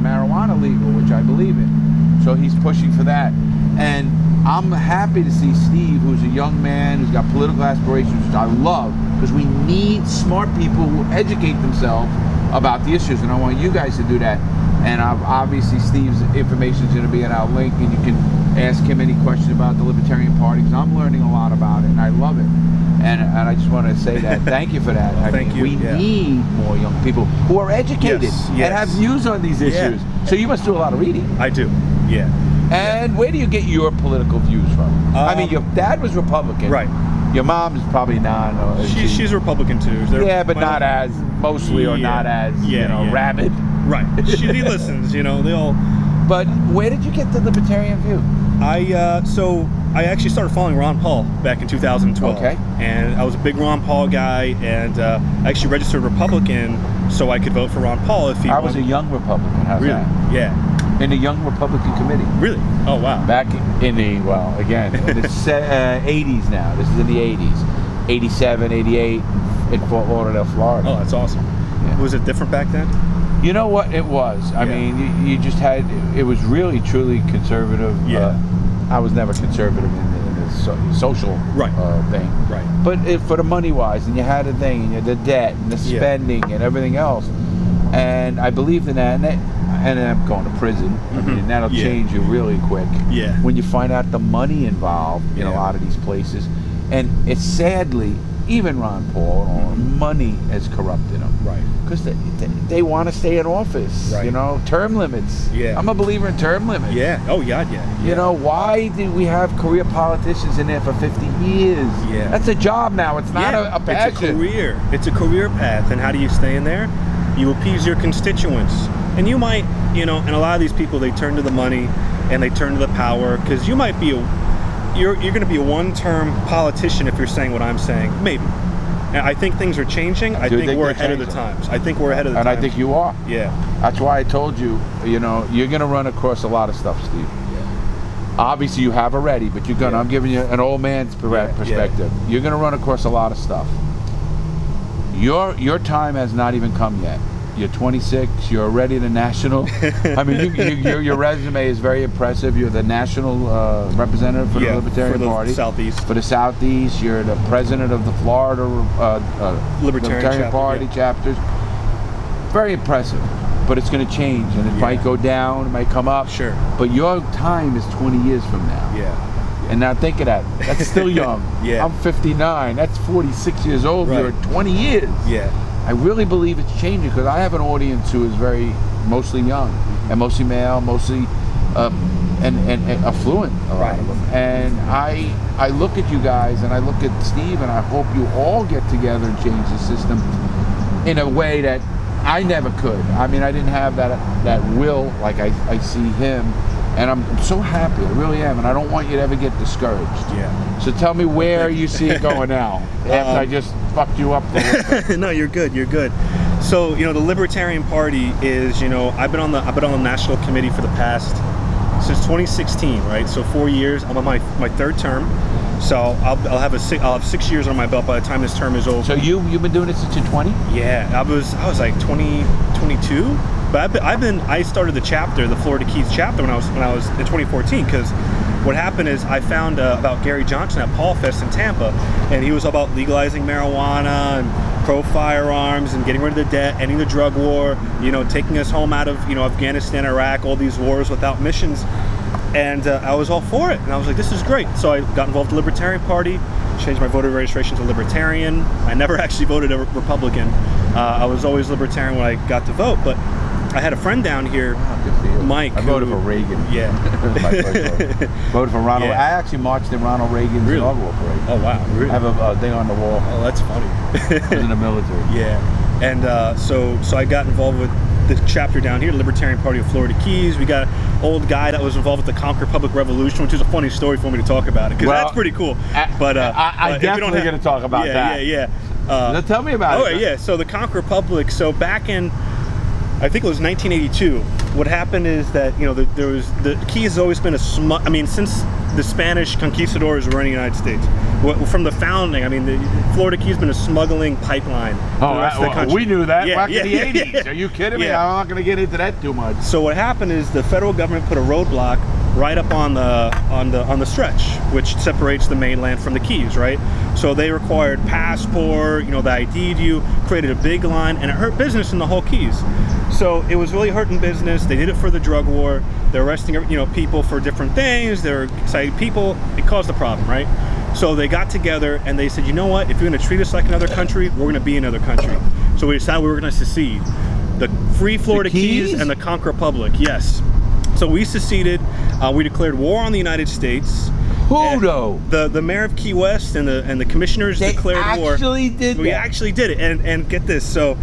marijuana legal, which I believe in. So he's pushing for that. And I'm happy to see Steve, who's a young man, who's got political aspirations, which I love, because we need smart people who educate themselves about the issues, and I want you guys to do that. And obviously Steve's information is going to be in our link, and you can ask him any question about the Libertarian Party, because I'm learning a lot about it, and I love it. And I just want to say that. Thank you for that. Thank you. We need more young people who are educated and have views on these issues. So you must do a lot of reading. I do, yeah. And where do you get your political views from? I mean, your dad was Republican. Right. Your mom's probably not. She's Republican too. Yeah, but not as, mostly, or not as, you know, rabid. Right. She listens, you know, they all. But where did you get the Libertarian view? So I actually started following Ron Paul back in 2012. Okay. And I was a big Ron Paul guy, and I actually registered Republican so I could vote for Ron Paul if he won. I was a young Republican. How's that? Yeah. In the Young Republican Committee. Really? Oh, wow. Back in the, well, again, in the 80s now. This is in the 80s. 87, 88 in Fort Lauderdale, Florida. Oh, that's awesome. Yeah. Was it different back then? You know what? It was. I mean, you just had, it was really, truly conservative. Yeah. I was never conservative in the social thing. Right. But for the money-wise, and you had a thing, and you had the debt, and the spending, and everything else. And I believed in that, and I ended up going to prison. I mean, that'll change you really quick. Yeah. When you find out the money involved in a lot of these places. And it's sadly, even Ron Paul, money has corrupted them. Right. Because they want to stay in office. Right. You know, term limits. Yeah. I'm a believer in term limits. Yeah. Oh, yeah. You know, why do we have career politicians in there for 50 years? Yeah. That's a job now. It's not a passion. It's a career. It's a career path. And how do you stay in there? You appease your constituents. And you might, you know, and a lot of these people, they turn to the money and they turn to the power, because you might be you're going to be a one-term politician if you're saying what I'm saying. Maybe. And I think things are changing. I think we're ahead of the times. I think we're ahead of the times. And I think you are. Yeah. That's why I told you, you know, you're going to run across a lot of stuff, Steve. Yeah. Obviously, you have already, but you're going to, I'm giving you an old man's perspective. Yeah. You're going to run across a lot of stuff. Your time has not even come yet. You're 26. You're already the national. I mean, your resume is very impressive. You're the national representative for the Libertarian Party. Southeast. For the Southeast. You're the president of the Florida Libertarian Party chapters. Very impressive. But it's going to change, and it might go down. It might come up. Sure. But your time is 20 years from now. Yeah. And now think of that. That's still young. Yeah. I'm 59. That's 46 years old. Right. You're 20 years. Yeah. I really believe it's changing, because I have an audience who is mostly young, and mostly male, mostly and affluent, a lot of them. And I look at you guys, and I look at Steve, and I hope you all get together and change the system in a way that I never could. I mean, I didn't have that will like I see him, And I'm so happy, I really am, and I don't want you to ever get discouraged. Yeah. So tell me where you see it going now, after I just fucked you up a little bit. No, you're good, you're good. So, you know, the Libertarian Party is, you know, I've been on the national committee for the past, since 2016, right? So 4 years, I'm on my third term. So I'll have 6 years on my belt by the time this term is over. So you've been doing it since you're 20? Yeah, I was like 22. But I started the chapter, the Florida Keys chapter, when I was in 2014, because what happened is I found about Gary Johnson at Paul Fest in Tampa, and he was about legalizing marijuana and pro-firearms and getting rid of the debt, ending the drug war, you know, taking us home out of, you know, Afghanistan, Iraq, all these wars without missions. And I was all for it, and I was like, this is great. So I got involved in the Libertarian Party, changed my voter registration to Libertarian. I never actually voted a Republican. I was always Libertarian when I got to vote, but I had a friend down here, Mike. I voted for Reagan. Yeah. That was my first vote. Voted for Ronald. Yeah. I actually marched in Ronald Reagan's inaugural parade. Oh, wow. Really? I have a thing on the wall. Oh, that's funny. I was in the military. Yeah. And so I got involved with the chapter down here, Libertarian Party of Florida Keys. We got an old guy that was involved with the Conquer Public Revolution, which is a funny story for me to talk about it, because that's pretty cool. But I'm definitely going to talk about that. Yeah. Tell me about it. Oh, yeah. So the Conquer Republic. So back in, I think it was 1982. What happened is that, you know, the Keys has always been I mean, since the Spanish conquistadors were in the United States, from the founding, I mean, the Florida Keys has been a smuggling pipeline. Oh, we knew that back in the 80s. Yeah. Are you kidding me? I'm not going to get into that too much. So what happened is the federal government put a roadblock right up on the stretch, which separates the mainland from the Keys, right? So they required passport, you know, they ID'd you, created a big line, and it hurt business in the whole Keys. So it was really hurting business. They did it for the drug war. They're arresting, you know, people for different things. They're exciting people. It caused a problem, right? So they got together and they said, you know what? If you're going to treat us like another country, we're going to be another country. So we decided we were going to secede. The Free Florida Keys and the Conquer Republic, yes. So we seceded. We declared war on the United States. Who though? The mayor of Key West and the commissioners declared war. We actually did it. And get this. So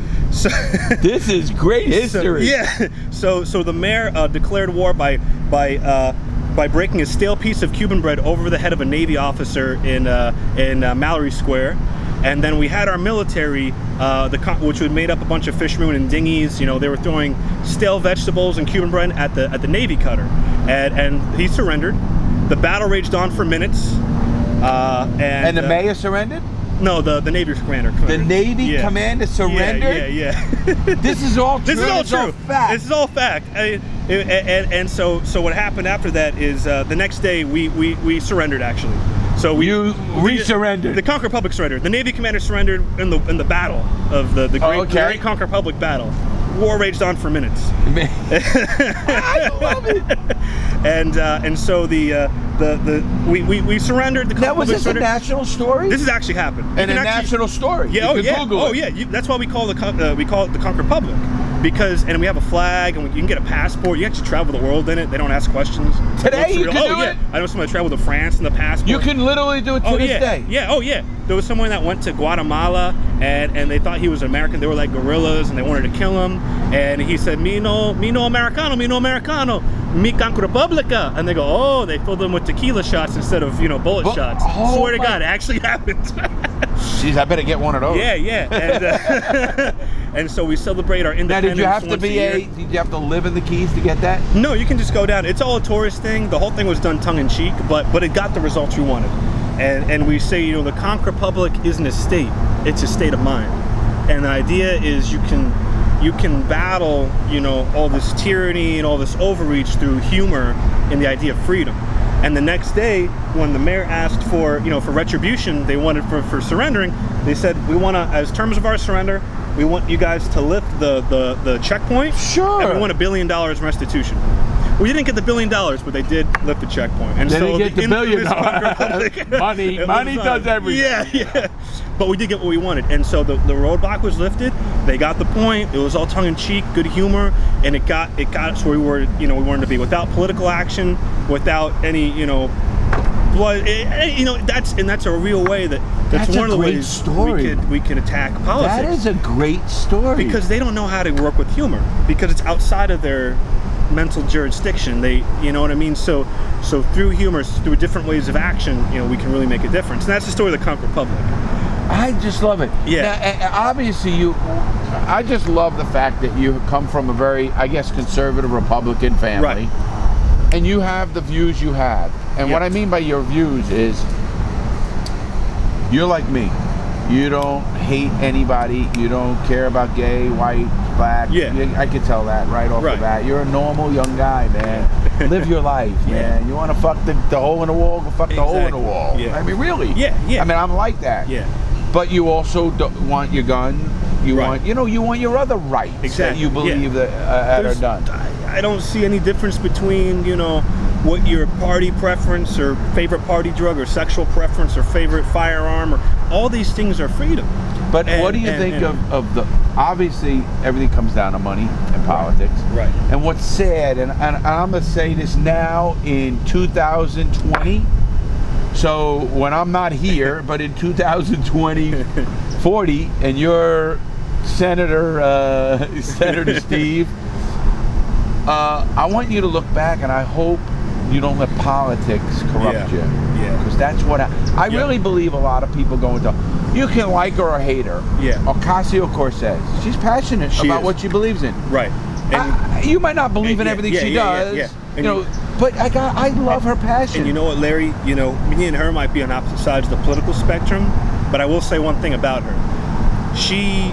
this is great history. So the mayor declared war by breaking a stale piece of Cuban bread over the head of a Navy officer in Mallory Square. And then we had our military, which was made up a bunch of fishermen in dinghies. You know, they were throwing stale vegetables and Cuban bread at the Navy cutter, and he surrendered. The battle raged on for minutes. And the mayor surrendered? No, the Navy commander. The Navy commander surrendered? Yeah. This is all true. This is all true. All fact. This is all fact. And so what happened after that is the next day we surrendered, actually. So we surrendered. The Conquer Republic surrendered. The Navy commander surrendered in the battle of the Great Conquer Republic battle. War raged on for minutes. I love it. And so we surrendered. The Now, was this a national story? This has actually happened. And a national story. Yeah. Google it. That's why we call it the Conquer Republic. Because, and we have a flag, and you can get a passport. You actually travel the world in it. They don't ask questions. Today you can do it? I know someone that traveled to France in the passport. You can literally do it to this day. Yeah. There was someone that went to Guatemala, and they thought he was American. They were like guerrillas, and they wanted to kill him. And he said, mi no americano, mi Conquer Republica. And they go, oh, they filled them with tequila shots instead of, bullet shots. Swear to God, it actually happened. Jeez, I better get one of those. Yeah. And so we celebrate our independence. Now, did you have to live in the Keys to get that? No, you can just go down. It's all a tourist thing. The whole thing was done tongue-in-cheek, but it got the results we wanted. And we say, the Conquer Republic isn't a state; it's a state of mind. And the idea is you can battle, all this tyranny and all this overreach through humor and the idea of freedom. And the next day, when the mayor asked for, for retribution, they wanted for surrendering, they said, we want to, as terms of our surrender, we want you guys to lift the checkpoint. Sure. And we want $1 billion restitution. We didn't get the $1 billion, but they did lift the checkpoint. And they so didn't get the $1 billion. Money does everything. Yeah. But we did get what we wanted. And so the roadblock was lifted. They got the point. It was all tongue-in-cheek, good humor, and it got us where we were, we wanted to be, without political action, without any, blood. That's a real way that's one of the ways we can attack politics. That is a great story. Because they don't know how to work with humor, because it's outside of their mental jurisdiction. They, you know what I mean? So through humor, through different ways of action, you know, we can really make a difference. And that's the story of the Conk Republic. I just love it. Yeah. Now, obviously, I just love the fact that you come from a very, I guess, conservative Republican family. Right. And you have the views you have. And what I mean by your views is, you're like me. You don't hate anybody. You don't care about gay, white, black. Yeah. I could tell that right off the bat. You're a normal young guy, man. Live your life, man. You want to fuck the hole in the wall? Go fuck the hole in the wall. Yeah. I mean, really. Yeah, yeah. I mean, I'm like that. Yeah. But you also want your gun. You want, you know, you want your other rights that you believe that are done. I don't see any difference between, you know, what your party preference or favorite party drug or sexual preference or favorite firearm, or all these things are freedom. But what do you think of the, obviously everything comes down to money and politics. Right. And what's sad, and I'm going to say this now in 2020, so when I'm not here, but in 2020, 40, and you're Senator Steve, I want you to look back, and I hope you don't let politics corrupt you. Yeah. Because that's what I really believe. A lot of people go into, you can like her or hate her. Yeah. Ocasio-Cortez, she's passionate about what she believes in. Right. You might not believe in everything she does. Yeah. You know, but I love her passion. And you know what, Larry? You know, me and her might be on opposite sides of the political spectrum, but I will say one thing about her. She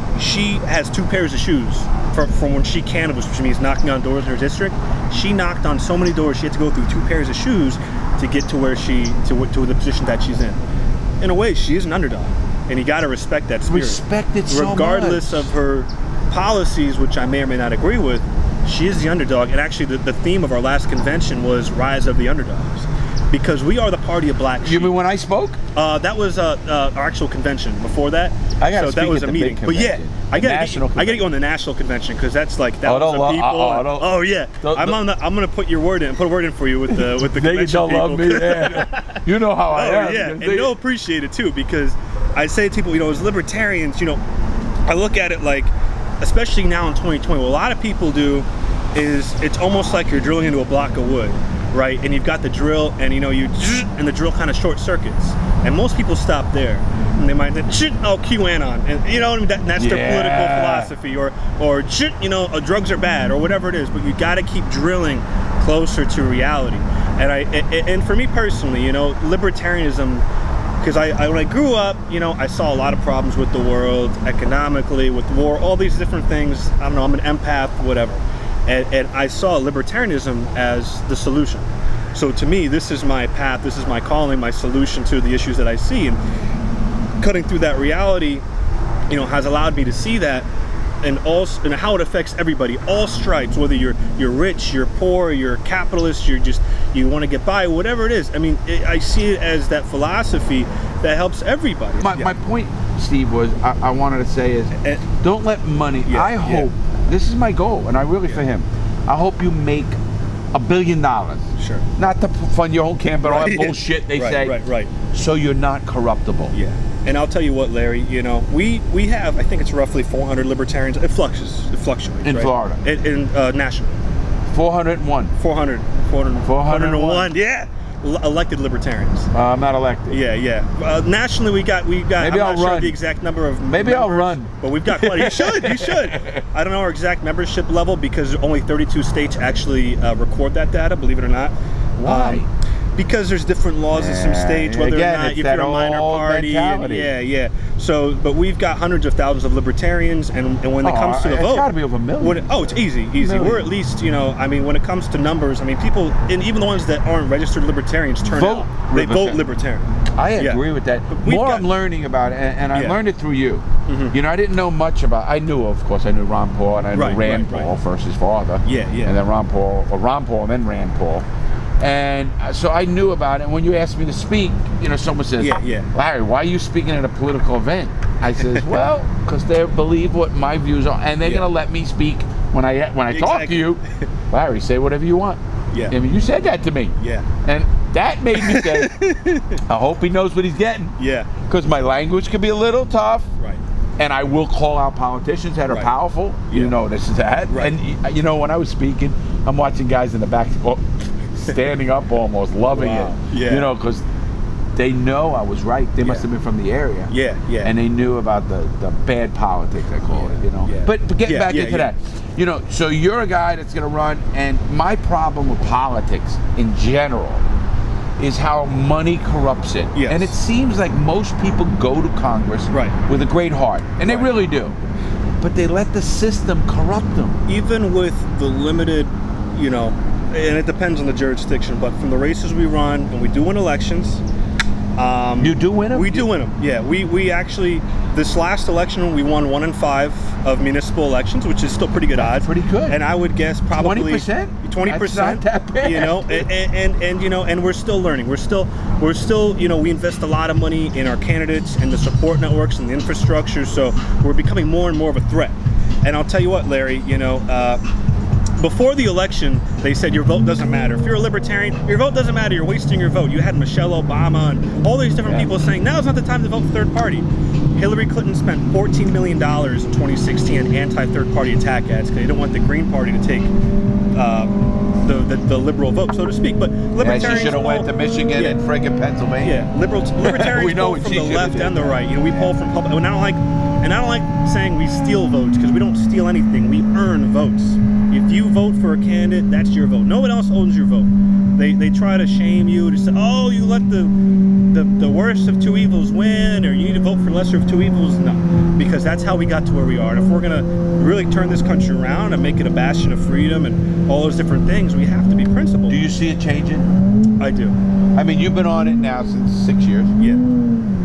has 2 pairs of shoes from when she canvassed, which means knocking on doors in her district. She knocked on so many doors, she had to go through 2 pairs of shoes to get to where to the position that she's in. In a way, she is an underdog, and you got to respect that spirit. Respect it so much. Regardless of her policies, which I may or may not agree with, she is the underdog. And actually, the theme of our last convention was Rise of the Underdogs, because we are the party of black sheep. You mean when I spoke? That was our actual convention. Before that, that was a meeting. But yeah, I gotta get you on the national convention, because that's like thousands of people. Oh yeah, I'm gonna put your word in, put a word in for you with the convention They don't love me. Yeah. You know how I am. Yeah, and they'll appreciate it too, because I say to people, you know, as libertarians, you know, I look at it like, especially now in 2020, what a lot of people do is it's almost like you're drilling into a block of wood, right? And you've got the drill, and you know, and the drill kind of short circuits, and most people stop there, and they might think, oh, QAnon, and you know, that's their political philosophy, or you know, drugs are bad, or whatever it is. But you got to keep drilling closer to reality. And for me personally, you know, libertarianism, because when I grew up, you know, I saw a lot of problems with the world, economically, with war, all these different things. I don't know, I'm an empath, whatever. And I saw libertarianism as the solution. So to me, this is my path, this is my calling, my solution to the issues that I see. And cutting through that reality, you know, has allowed me to see that, and how it affects everybody, all stripes, whether you're rich, you're poor, you're capitalist, you want to get by, whatever it is. I mean, I see it as that philosophy that helps everybody. My point, Steve, was I wanted to say is, don't let money. I hope this is my goal, and I really for him. I hope you make $1 billion. Sure. Not to fund your own camp, but all that bullshit they say. Right. So you're not corruptible. Yeah. And I'll tell you what, Larry, you know, we have, I think it's roughly 400 libertarians. It fluctuates. In Florida. In national. 401. 401. Yeah. Elected libertarians. I'm not elected. Yeah. Nationally, we got. Maybe I'm not I'll sure run. The exact number of. Maybe I'll run. But we've got quite. You should. I don't know our exact membership level, because only 32 states actually record that data. Believe it or not. Why? Because there's different laws in some states, whether or not if you're a minor party. Yeah. So, but we've got hundreds of thousands of libertarians, and when it comes to the vote, it's got to be over a million. It's easy. We're at least, you know, I mean, when it comes to numbers, I mean, people, and even the ones that aren't registered libertarians vote libertarian. I agree with that. More I'm learning about it, and I learned it through you. You know, I didn't know much about. I knew, of course, I knew Ron Paul, and I knew Rand Paul first, his father. And then Ron Paul, and then Rand Paul. And so I knew about it. And when you asked me to speak, you know, someone says, Larry, why are you speaking at a political event? I says, well, because they believe what my views are, and they're going to let me speak when I talk to you. Larry, say whatever you want. I mean, you said that to me. And that made me say, I hope he knows what he's getting. Because my language can be a little tough. And I will call out politicians that are powerful. You know, this is that. And, you know, when I was speaking, I'm watching guys in the back standing up almost, loving it. Yeah. You know, because they know I was right. They must have been from the area. Yeah, yeah. And they knew about the bad politics, I call it, you know. Yeah. But getting back into that, you know, so you're a guy that's going to run, and my problem with politics in general is how money corrupts it. Yes. And it seems like most people go to Congress with a great heart, and they really do. But they let the system corrupt them. Even with the limited, you know, and it depends on the jurisdiction, but from the races we run, and we do win elections. You do win them? We do win them, yeah. We actually, this last election, we won 1 in 5 of municipal elections, which is still pretty good odds. Pretty good. And I would guess probably 20%. 20%. That's not that bad. You know, and you know, and we're still learning. We're still, you know, we invest a lot of money in our candidates and the support networks and the infrastructure. So we're becoming more and more of a threat. And I'll tell you what, Larry, you know. Before the election, they said your vote doesn't matter. If you're a libertarian, your vote doesn't matter. You're wasting your vote. You had Michelle Obama and all these different people saying, now's not the time to vote for third party. Hillary Clinton spent $14 million in 2016 on anti-third party attack ads because they didn't want the Green Party to take the liberal vote, so to speak. But libertarians, she should have went to Michigan and friggin' Pennsylvania. Yeah, libertarians poll from the left and the right. You know, we poll from public. And I don't like saying we steal votes, because we don't steal anything. We earn votes. If you vote for a candidate, that's your vote. No one else owns your vote. They try to shame you to say, oh, you let the worst of two evils win, or you need to vote for lesser of two evils. No, because that's how we got to where we are. And if we're gonna really turn this country around and make it a bastion of freedom and all those different things, we have to be principled. Do you see it changing? I do. I mean, you've been on it now since 6 years. Yeah.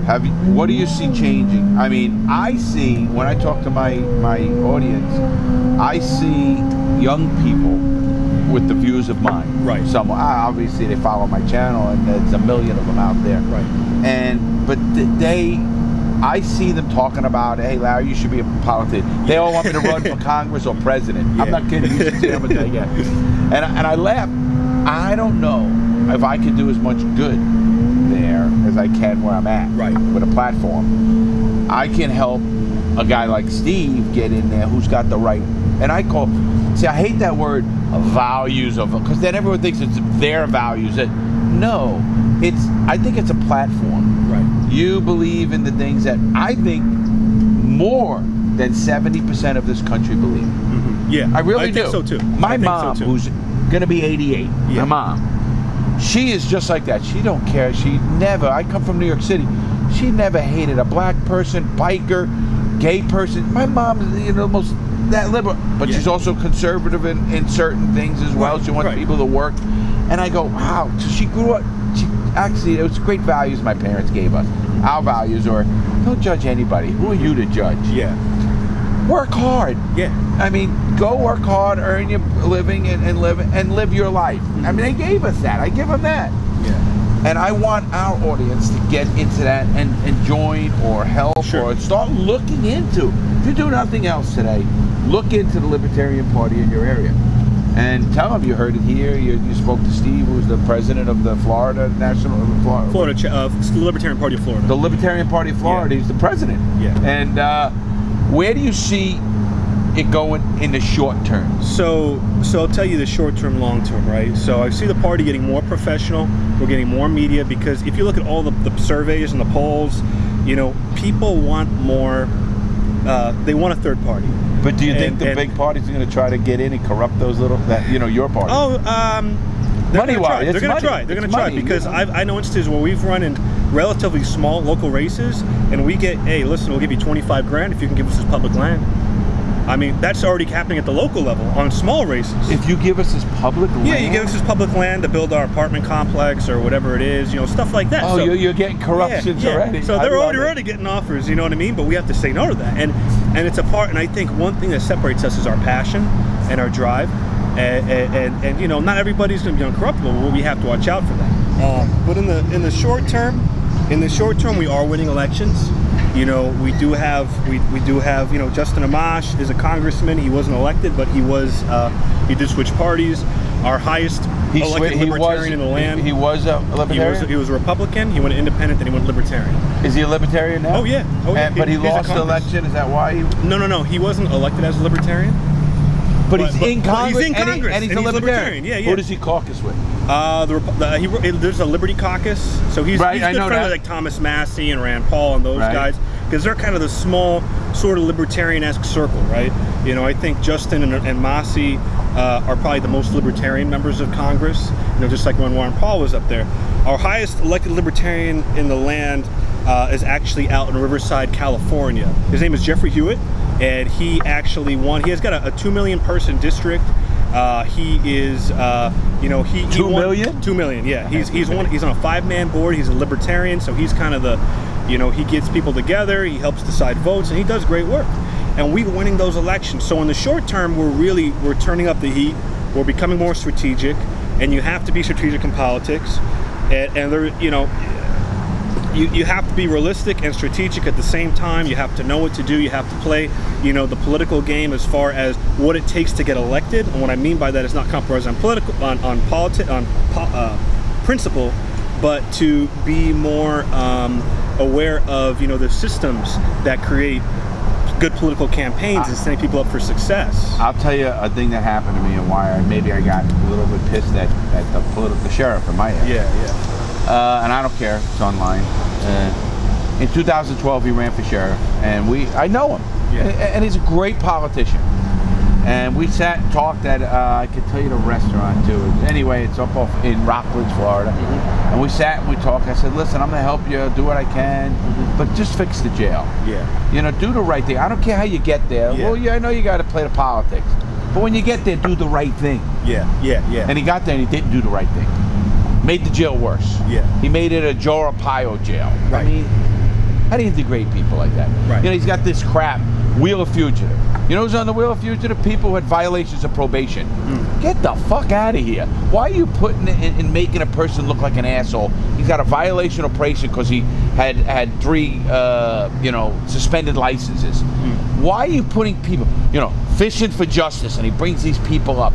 Have you? What do you see changing? I mean, I see, when I talk to my audience, I see young people with the views of mine. Right. Some obviously they follow my channel, and there's a million of them out there. Right. But I see them talking about, hey, Larry, you should be a politician. They all want me to run for Congress or president. I'm not kidding. You should see them and say, yeah. And I laugh. I don't know if I could do as much good there as I can where I'm at. Right. With a platform. I can help a guy like Steve get in there who's got the right, and I I hate that word, values of, because then everyone thinks it's their values. No, I think it's a platform. Right. You believe in the things that I think more than 70% of this country believe. Mm-hmm. Yeah, I really do. I think so too. My mom, who's gonna be 88, my mom, she is just like that. She don't care. I come from New York City. She never hated a black person, biker, gay person. My mom is, you know, most that liberal, but she's also conservative in certain things as well. She wants people to work. And I go, wow. So she grew up, it was great values my parents gave us. Our values are, don't judge anybody. Who are you to judge? Yeah. Work hard. Yeah. I mean, go work hard, earn your living, and live your life. Mm-hmm. I mean, they gave us that. I give them that. Yeah. And I want our audience to get into that and join or help or start looking into. If you do nothing else today, look into the Libertarian Party in your area. And tell them you heard it here. You spoke to Steve, who's the president of the Florida Libertarian Party of Florida. The Libertarian Party of Florida. He's the president. Yeah. And where do you see it going in the short term? So I'll tell you the short term, long term, right? So I see the party getting more professional. We're getting more media, because if you look at all the surveys and the polls, you know, people want more. They want a third party. But do you think the big parties are going to try to get in and corrupt those little, your party? Oh, money-wise, they're going to try. They're going to try, because I know instances where we've run in relatively small local races, and we get, hey, listen, we'll give you 25 grand if you can give us this public land. I mean, that's already happening at the local level on small races. If you give us this public land? Yeah, you give us this public land to build our apartment complex or whatever it is, you know, stuff like that. Oh, so, you're getting corruptions already. So they're already getting offers, you know what I mean? But we have to say no to that. And it's a part, and I think one thing that separates us is our passion and our drive. And you know, not everybody's going to be uncorruptible, but we have to watch out for that. But in the short term, we are winning elections. You know, we do have, you know, Justin Amash is a congressman. He wasn't elected, but he did switch parties. Our highest elected libertarian in the land. He was a libertarian? He was a Republican. He went independent, then he went libertarian. Is he a libertarian now? Oh, yeah. Oh, yeah. But he lost the election? Is that why? No. He wasn't elected as a libertarian. But he's in Congress. He's in Congress, and he's a libertarian. Yeah, yeah. Who does he caucus with? There's a Liberty Caucus, so he's good friend with like Thomas Massey and Rand Paul and those guys, because they're kind of the small, sort of libertarian-esque circle, right? You know, I think Justin and Massey are probably the most libertarian members of Congress. You know, just like when Rand Paul was up there. Our highest elected libertarian in the land is actually out in Riverside, California. His name is Jeffrey Hewitt, and he actually won. He has got a 2 million person district. He is, you know, he 2 won, million? 2 million, yeah. He's on a 5-man board. He's a libertarian, so he's kind of the, you know, he gets people together. He helps decide votes, and he does great work. And we're winning those elections. So in the short term, we're turning up the heat. We're becoming more strategic, and you have to be strategic in politics. And there, you know, you have to be realistic and strategic at the same time. You have to know what to do. You have to play, you know, the political game as far as what it takes to get elected. And what I mean by that is not compromise on principle, but to be more aware of, you know, the systems that create good political campaigns and setting people up for success. I'll tell you a thing that happened to me and why maybe I got a little bit pissed at the sheriff in my area. Yeah, yeah. And I don't care. It's online. In 2012, he ran for sheriff, and I know him. Yeah. And he's a great politician. And we sat and talked at, I could tell you the restaurant too. Anyway, it's up off in Rockledge, Florida. And we sat and we talked. I said, listen, I'm going to help you, do what I can, but just fix the jail. Yeah. You know, do the right thing. I don't care how you get there. Yeah. Well, yeah, I know you got to play the politics. But when you get there, do the right thing. Yeah, yeah, yeah. And he got there and he didn't do the right thing. Made the jail worse. Yeah. He made it a Joe Arpaio jail. Right. I mean, how do you degrade people like that? Right. You know, he's got this crap, Wheel of Fugitive. You know who's on the Wheel of Fugitive? People who had violations of probation. Get the fuck out of here. Why are you putting it in making a person look like an asshole? He's got a violation of probation because he had 3, you know, suspended licenses. Why are you putting people, you know, fishing for justice, and he brings these people up?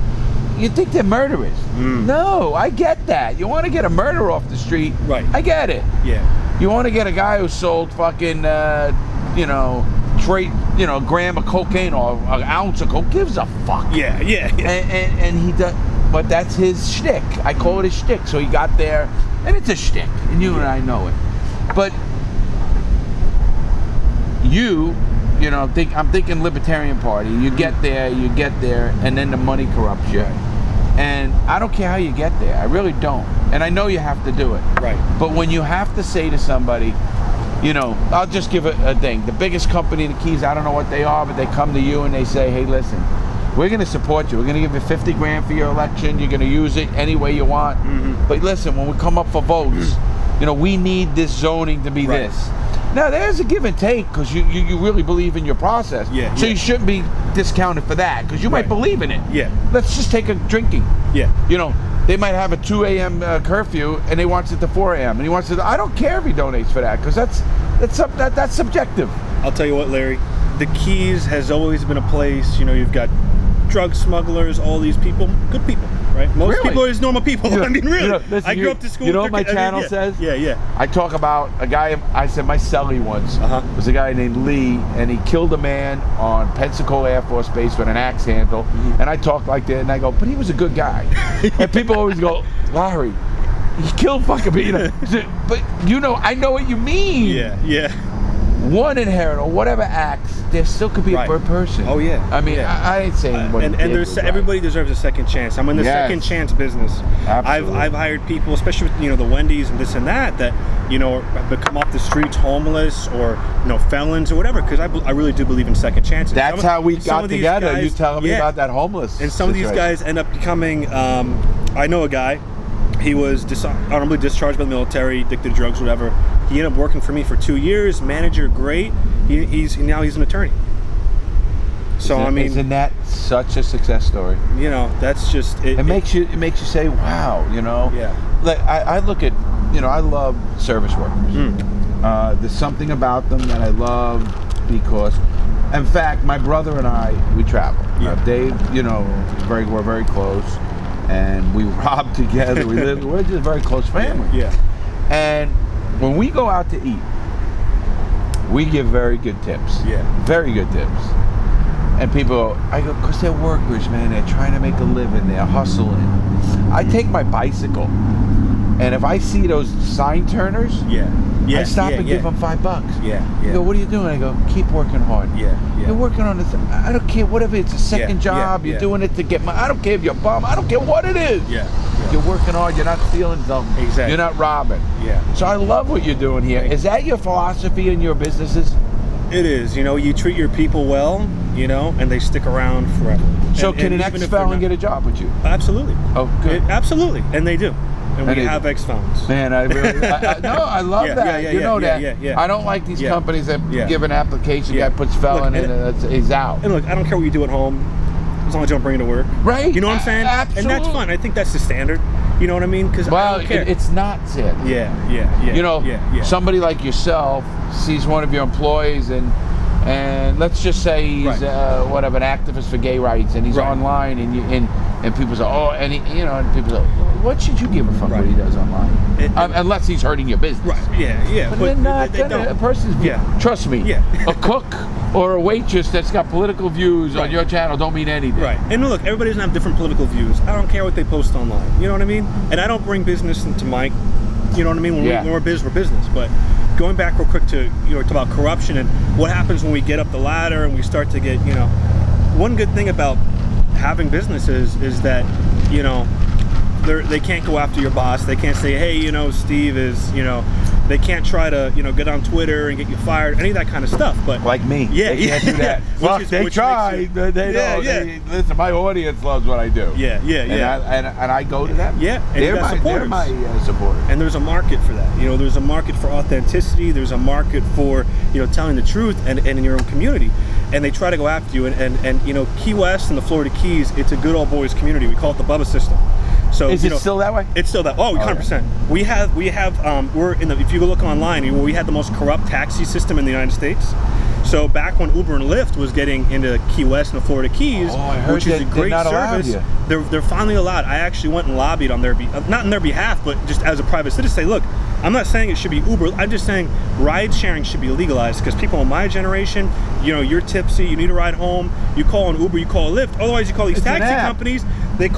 You think they're murderers? No, I get that. You want to get a murderer off the street? Right. I get it. Yeah. You want to get a guy who sold fucking, you know, gram of cocaine or an ounce of coke, gives a fuck. Yeah, yeah, yeah. And he does, but that's his shtick. I call it a shtick. So he got there, and it's a shtick, and you and I know it. But you know, I'm thinking Libertarian Party. You get there, and then the money corrupts you. And I don't care how you get there. I really don't. And I know you have to do it. Right. But when you have to say to somebody, you know, I'll just give a thing. The biggest company in the Keys, I don't know what they are, but they come to you and they say, hey, listen, we're going to support you. We're going to give you 50 grand for your election. You're going to use it any way you want. But listen, when we come up for votes, you know, we need this zoning to be this. Now, there's a give and take because you really believe in your process. Yeah. So you shouldn't be discounted for that because you might believe in it. Yeah. Let's just take a drinking. Yeah. You know, they might have a 2 a.m. Curfew and they want it to 4 a.m. and he wants it. I don't care if he donates for that because that's subjective. I'll tell you what, Larry. The Keys has always been a place. You know, you've got drug smugglers, all these people, good people, right? Most people are just normal people. You know, I mean, really. You know, listen, I grew up to school. You know what my channel says? Yeah, yeah. I talk about a guy. I said my cellie once was a guy named Lee, and he killed a man on Pensacola Air Force Base with an axe handle. And I talk like that, and I go, but he was a good guy. And people always go, Larry, he killed fucking people. But you know, I know what you mean. Yeah, yeah. One inherent or whatever acts, there still could be a third person. Oh yeah. I mean, I ain't saying what. And there's everybody deserves a second chance. I'm in the second chance business. Absolutely. I've hired people, especially with, you know, the Wendy's and this and that, you know, become off the streets homeless or, you know, felons or whatever. Because I really do believe in second chances. That's how we got together. Guys, you telling me about that homeless. And some of these guys end up becoming. I know a guy. He was honorably discharged by the military, addicted to drugs, whatever. He ended up working for me for 2 years. Manager, great. Now he's an attorney. So I mean, isn't that such a success story? You know, that's just it makes you say, wow. You know, like I look at, you know, I love service workers. There's something about them that I love because, in fact, my brother and I, we travel. Dave, you know, we're very close. And we rob together. We're just very close family. Yeah. And when we go out to eat, we give very good tips. Yeah. Very good tips. And people, I go, because they're workers, man. They're trying to make a living. They're hustling. I take my bicycle, and if I see those sign turners, I stop and give them $5. You go, what are you doing? I go, keep working hard. You're working on this. I don't care, whatever. It's a second job. You're doing it to get money. I don't care if you're a bum. I don't care what it is. You're working hard. You're not stealing something. Exactly. You're not robbing. So I love what you're doing here. Is that your philosophy in your businesses? It is. You know, you treat your people well, you know, and they stick around forever. So can an ex-felon get a job with you? Absolutely. Oh, good. Absolutely. And they do. And we have ex-felons. Man, I really, no, I love that. You know that. I don't like these companies that give an application, guy puts felon in and he's out. And look, I don't care what you do at home, as long as you don't bring it to work. Right. You know what I'm saying? Absolutely. And that's fun. I think that's the standard. You know what I mean? Because I don't care. It's not it. You know, somebody like yourself sees one of your employees and let's just say he's whatever, an activist for gay rights, and he's online, and people say, oh, and he, you know, and people say, what should you give a fuck what he does online? Unless he's hurting your business. But then a person's trust me, a cook or a waitress that's got political views on your channel don't mean anything. And look, everybody doesn't have different political views. I don't care what they post online. You know what I mean? And I don't bring business into my, you know what I mean? When we're business. But going back real quick to, you know, talk about corruption and what happens when we get up the ladder and we start to get, you know, one good thing about having businesses is that, you know, they can't go after your boss. They can't say, hey, you know, Steve is, you know, they can't try to, you know, get on Twitter and get you fired, any of that kind of stuff. But like me, they can't do that. Well, they try, but they don't. Listen, my audience loves what I do. And I go to them. And they're my supporters. And there's a market for that. You know, there's a market for authenticity. There's a market for, you know, telling the truth and in your own community. And they try to go after you. And you know, Key West and the Florida Keys, it's a good old boys community. We call it the Bubba system. So is it still that way? It's still that. Oh, 100%. We have. We're in the. If you look online, we had the most corrupt taxi system in the United States. So back when Uber and Lyft was getting into Key West and the Florida Keys, which is a great service, they're finally allowed. I actually went and lobbied on their not on their behalf, but just as a private citizen, say, look, I'm not saying it should be Uber. I'm just saying ride sharing should be legalized, because people in my generation, you know, you're tipsy, you need a ride home, you call an Uber, you call a Lyft. Otherwise, you call these taxi companies. You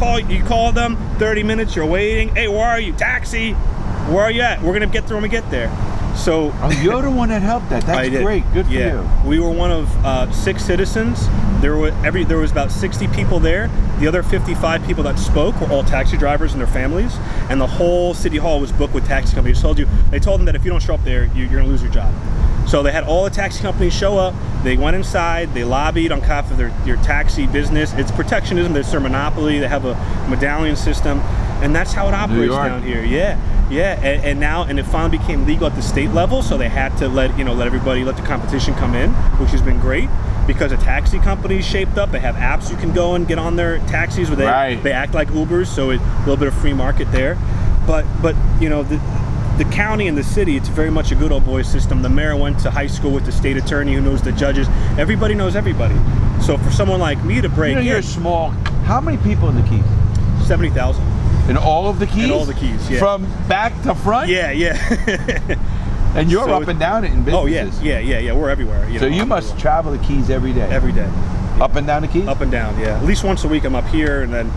call them, 30 minutes, you're waiting. Hey, where are you? Taxi. Where are you at? We're gonna get there when we get there. So you're the one that helped that. That's great. Good for you. We were one of 6 citizens. There was about 60 people there. The other 55 people that spoke were all taxi drivers and their families, and the whole city hall was booked with taxi companies. They told them that if you don't show up there, you're gonna lose your job. So they had all the taxi companies show up. They went inside. They lobbied on behalf of your taxi business. It's protectionism. It's their monopoly. They have a medallion system, and that's how it operates down here. And it finally became legal at the state level. So they had to let the competition come in, which has been great, because a taxi company shaped up. They have apps you can go and get on their taxis where they act like Ubers. So a little bit of free market there. But you know, the county and the city, it's very much a good old boy system. The mayor went to high school with the state attorney who knows the judges. Everybody knows everybody. So for someone like me to break in, you're small. How many people in the Keys? 70,000. In all of the Keys? In all the Keys, yeah. From back to front? Yeah. And you're up and down it in businesses. Oh yeah. We're everywhere. So you must travel the Keys every day. Every day. Yeah. Up and down the Keys? Up and down, yeah. At least once a week I'm up here, and then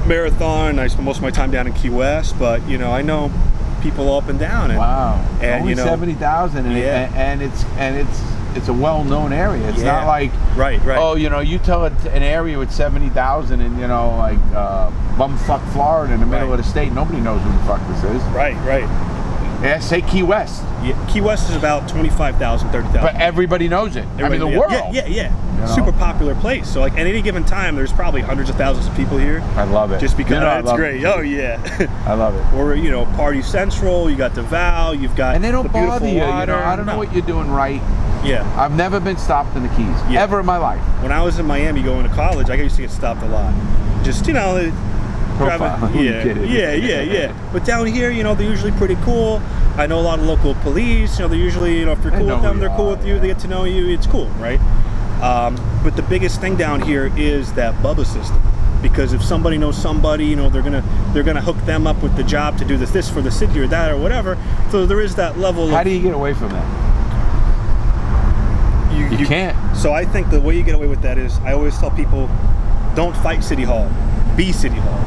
marathon. I spend most of my time down in Key West, but you know, I know people up and down. And, and only 70,000, and it's a well-known area. It's not like oh, you know, you tell an area with 70,000 and you know, like bumfuck Florida in the middle of the state, nobody knows who the fuck this is. Right. Yeah, say Key West. Yeah, Key West is about 25,000, 30,000. But everybody knows it. I mean, the world. Yeah. You know? Super popular place. So like at any given time, there's probably hundreds of thousands of people here. I love it. Just because it's great. Oh yeah. I love it. Or you know, Party Central. You got DeVal. You've got and they don't the bother you. Water. You know, I don't know what you're doing right. Yeah. I've never been stopped in the Keys ever in my life. When I was in Miami going to college, I used to get stopped a lot. Just you know. Yeah. But down here, you know, they're usually pretty cool. I know a lot of local police. You know, they're usually, you know, if you're cool with them, they're cool with you. They get to know you. It's cool, right? But the biggest thing down here is that Bubba system. Because if somebody knows somebody, you know, they're gonna hook them up with the job to do this for the city or that or whatever. So there is that level. How do you get away from that? You can't. So I think the way you get away with that is, I always tell people, don't fight City Hall, be City Hall.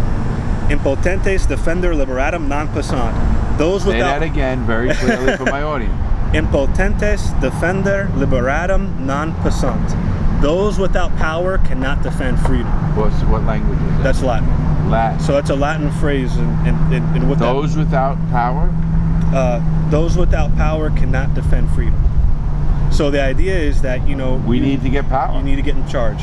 Impotentes defender liberatum non passant. Those without... Say that again very clearly for my audience. Impotentes defender liberatum non passant. Those without power cannot defend freedom. What language is that? That's Latin. Latin. So that's a Latin phrase. And what those without power? Those without power cannot defend freedom. So the idea is that, you know, we need to get power. You need to get in charge.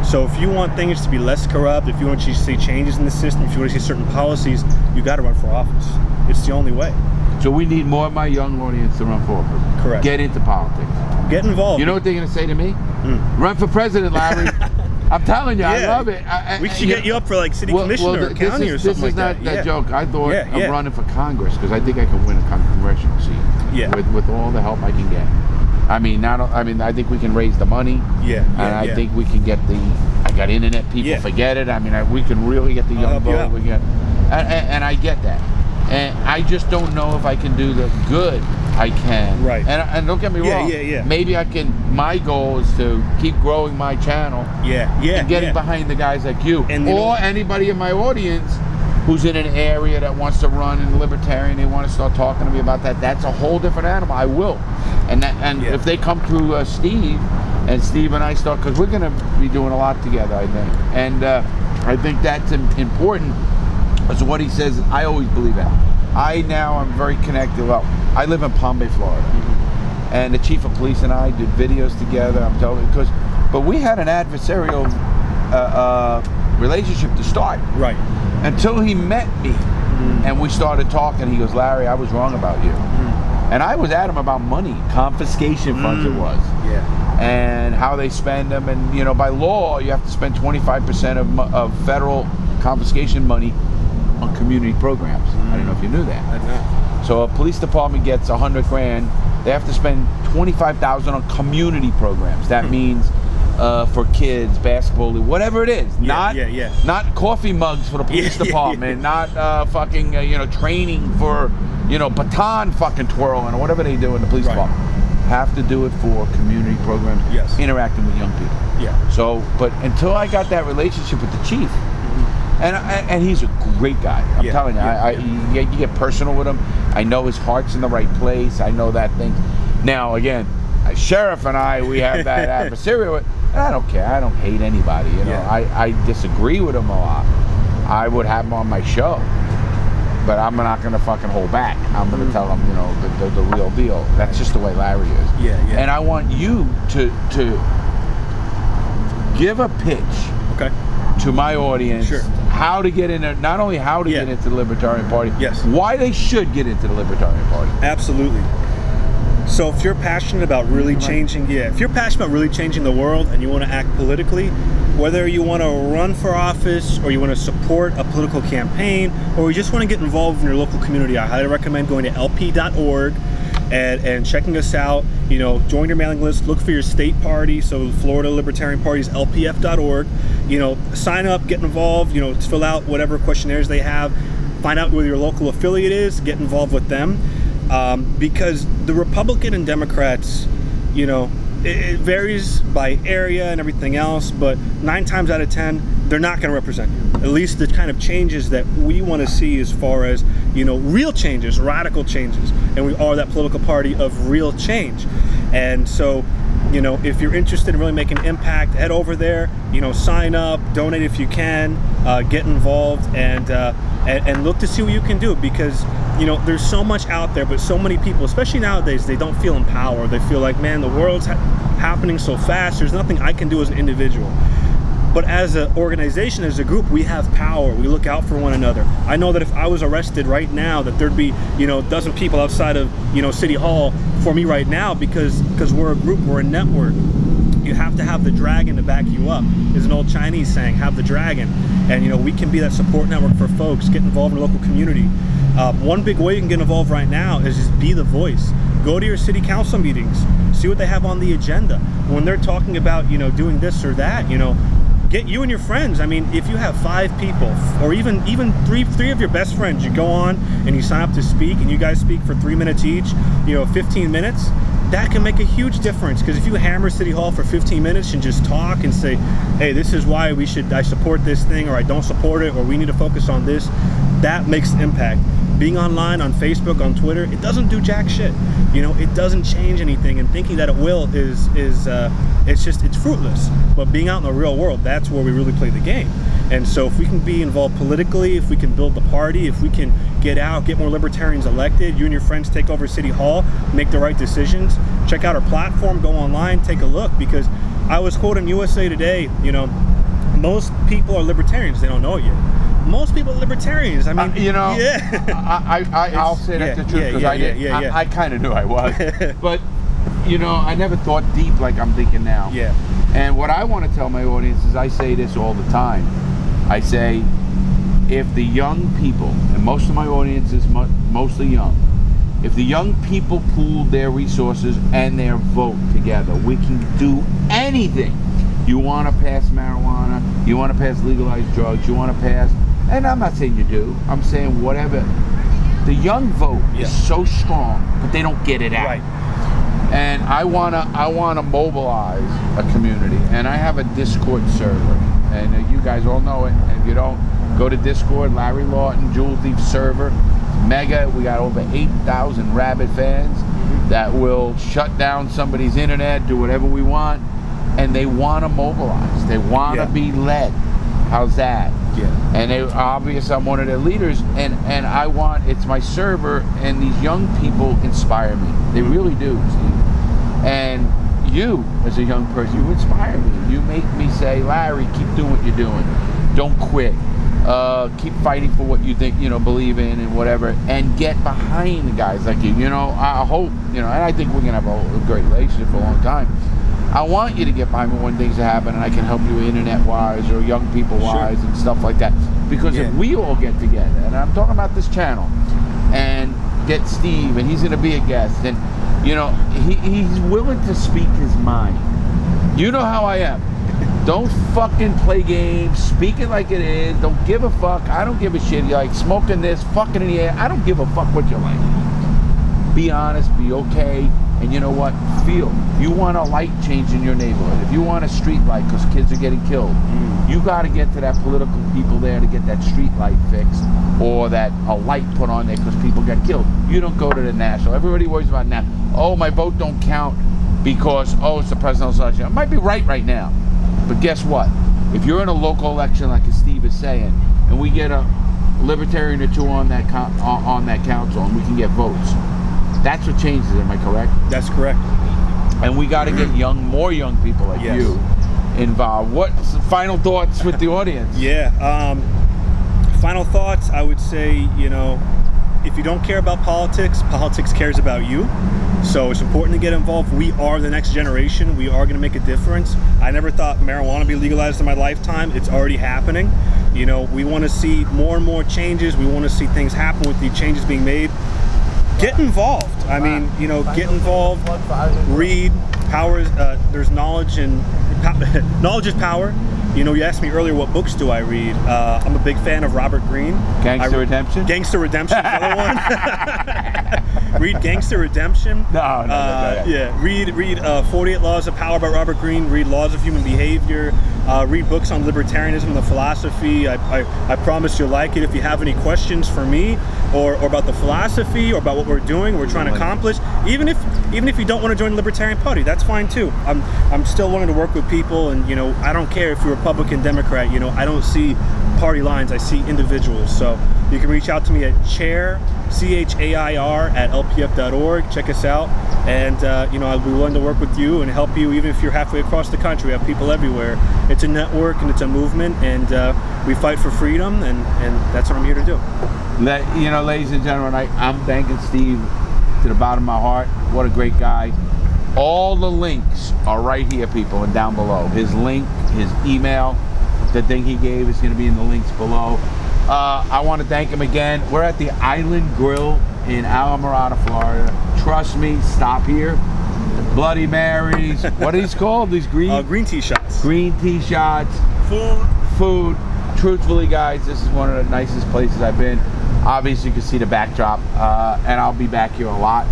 So if you want things to be less corrupt, if you want to see changes in the system, if you want to see certain policies, you got to run for office. It's the only way. So we need more of my young audience to run for office. Correct. Get into politics. Get involved. You know what they're going to say to me? Run for president, Larry. I'm telling you, I love it. We should get you up for like city commissioner or county or something like that. This is not that joke. I thought I'm running for Congress because I think I can win a congressional seat. With all the help I can get. I mean, I think we can raise the money. I think we can get I got internet people. Forget it. I mean, we can really get the young vote. We get, and I get that. And I just don't know if I can do the good I can. Right. And don't get me wrong. Maybe I can. My goal is to keep growing my channel. And getting behind the guys like you, or anybody in my audience who's in an area that wants to run in Libertarian. They want to start talking to me about that. That's a whole different animal. I will. And if they come through Steve, and Steve and I start, because we're going to be doing a lot together, I think. And I think that's important. Because what he says, I always believe that. I'm very connected. Well, I live in Palm Bay, Florida. And the chief of police and I did videos together. I'm telling you, but we had an adversarial relationship to start. Right. Until he met me and we started talking. He goes, Larry, I was wrong about you. And I was at him about money, confiscation funds it was. And how they spend them. And, you know, by law, you have to spend 25% of federal confiscation money on community programs. I don't know if you knew that. I know. So a police department gets 100 grand. They have to spend 25,000 on community programs. That means for kids, basketball, whatever it is. Not coffee mugs for the police department. Not fucking training for baton fucking twirling or whatever they do in the police department. Have to do it for community programs. Interacting with young people. So, but until I got that relationship with the chief. And he's a great guy. I'm telling you, you get personal with him. I know his heart's in the right place. I know that thing. Now, again, Sheriff and we have that adversarial. And I don't care. I don't hate anybody. I disagree with him a lot. I would have him on my show, but I'm not going to fucking hold back. I'm going to tell him, the real deal. That's just the way Larry is. And I want you to give a pitch. To my audience, how to get in there, not only how to get into the Libertarian Party, why they should get into the Libertarian Party. Absolutely. So if you're passionate about really changing, if you're passionate about really changing the world and you want to act politically, whether you want to run for office or you want to support a political campaign or you just want to get involved in your local community, I highly recommend going to lp.org and checking us out. Join your mailing list, look for your state party. So Florida Libertarian Party is lpf.org. Sign up, get involved, fill out whatever questionnaires they have, find out where your local affiliate is, get involved with them. Because the Republican and Democrats, it varies by area and everything else, but 9 times out of 10, they're not going to represent you. At least the kind of changes that we want to see as far as, real changes, radical changes. And we are that political party of real change. And so, if you're interested in really making an impact, head over there, sign up, donate if you can, get involved, and look to see what you can do, because there's so much out there, but so many people, especially nowadays, they don't feel empowered. They feel like, man, the world's happening so fast, there's nothing I can do as an individual. But as an organization, as a group, we have power. We look out for one another. I know that if I was arrested right now, that there'd be, a dozen people outside of, City Hall for me right now, because we're a group, we're a network. You have to have the dragon to back you up. There's an old Chinese saying, have the dragon. And, we can be that support network for folks. Get involved in the local community. One big way you can get involved right now is just be the voice. Go to your city council meetings. See what they have on the agenda. When they're talking about, doing this or that, get you and your friends. I mean, if you have 5 people, or even three of your best friends, you go on and you sign up to speak, and you guys speak for 3 minutes each, 15 minutes. that can make a huge difference, because if you hammer City Hall for 15 minutes and just talk and say, hey, this is why I support this thing, or I don't support it, or we need to focus on this, that makes an impact. Being online on Facebook, on Twitter, it doesn't do jack shit. You know, it doesn't change anything, and thinking that it will is it's fruitless. But being out in the real world, that's where we really play the game. And so if we can be involved politically, if we can build the party, if we can get out, get more libertarians elected, you and your friends take over City Hall, make the right decisions, check out our platform, go online, take a look, because I was quoting USA Today, you know, most people are libertarians, they don't know it yet. Most people are libertarians. I mean, you know, yeah. I'll say that's the truth, because I kind of knew I was. But, you know, I never thought deep like I'm thinking now. Yeah. And what I want to tell my audience is, I say this all the time. I say, if the young people, and most of my audience is mostly young, if the young people pool their resources and their vote together, we can do anything. You want to pass marijuana, you want to pass legalized drugs, you want to pass, and I'm not saying you do, I'm saying whatever. The young vote is so strong, but they don't get it out. Right. And I wanna mobilize a community, and I have a Discord server, and you guys all know it. And if you don't, go to Discord, Larry Lawton, Jewel Thief server, mega. We got over 8,000 rabid fans that will shut down somebody's internet, do whatever we want, and they want to mobilize. They want to be led. How's that? Yeah. And obviously I'm one of their leaders, and it's my server, and these young people inspire me. They really do, Steve. And you, as a young person, you inspire me. You make me say, Larry, keep doing what you're doing. Don't quit. Keep fighting for what you think, you know, believe in and whatever, and get behind the guys like you. You know, I hope, you know, and I think we're going to have a great relationship for a long time. I want you to get behind me when things happen, and I can help you internet-wise or young people-wise and stuff like that. Because if we all get together, and I'm talking about this channel, and get Steve, and he's going to be a guest, and, you know, he's willing to speak his mind. You know how I am. Don't fucking play games, speak it like it is, don't give a fuck, I don't give a shit. You're like smoking this, fucking in the air, I don't give a fuck what you're like. Be honest, be okay, and you know what, feel. You want a light change in your neighborhood, if you want a street light because kids are getting killed, you got to get to that political people there to get that street light fixed, or that a light put on there because people get killed. You don't go to the national. Everybody worries about now, oh, my vote don't count because, oh, it's the presidential election. It might be right now. But guess what? If you're in a local election, like Steve is saying, and we get a libertarian or two on that council, and we can get votes, that's what changes. Am I correct? That's correct. And we got to get more young people like you involved. What's the final thoughts with the audience? Yeah. Final thoughts. I would say, you know, if you don't care about politics, politics cares about you. So it's important to get involved. We are the next generation. We are going to make a difference. I never thought marijuana would be legalized in my lifetime. It's already happening. You know, we want to see more and more changes. We want to see things happen with the changes being made. Get involved. I mean, you know, get involved. Read. Power. There's knowledge, and knowledge is power. You know, you asked me earlier what books do I read. I'm a big fan of Robert Greene. Gangster Redemption? Gangster Redemption is the other one. Read Gangster Redemption. No. Yeah, read 48 Laws of Power by Robert Greene. Read Laws of Human Behavior. Read books on libertarianism and the philosophy. I promise you'll like it. If you have any questions for me or about the philosophy or about what we're doing, we're trying to accomplish, even if you don't want to join the Libertarian Party, that's fine too. I'm still willing to work with people, and you know, I don't care if you're Republican, Democrat. You know, I don't see party lines, I see individuals. So you can reach out to me at chair, CHAIR @lpf.org. Check us out, and you know, I'll be willing to work with you and help you, even if you're halfway across the country. We have people everywhere. It's a network and it's a movement, and we fight for freedom, and that's what I'm here to do. You know, ladies and gentlemen, I'm thanking Steve to the bottom of my heart. What a great guy. All the links are right here, people, and down below. His link, his email, the thing he gave is going to be in the links below. I want to thank him again. We're at the Island Grill in Alamorada, Florida. Trust me, stop here. Bloody Marys. What are these called? These green tea shots. Green tea shots. Food. Truthfully, guys, this is one of the nicest places I've been. Obviously, you can see the backdrop, and I'll be back here a lot.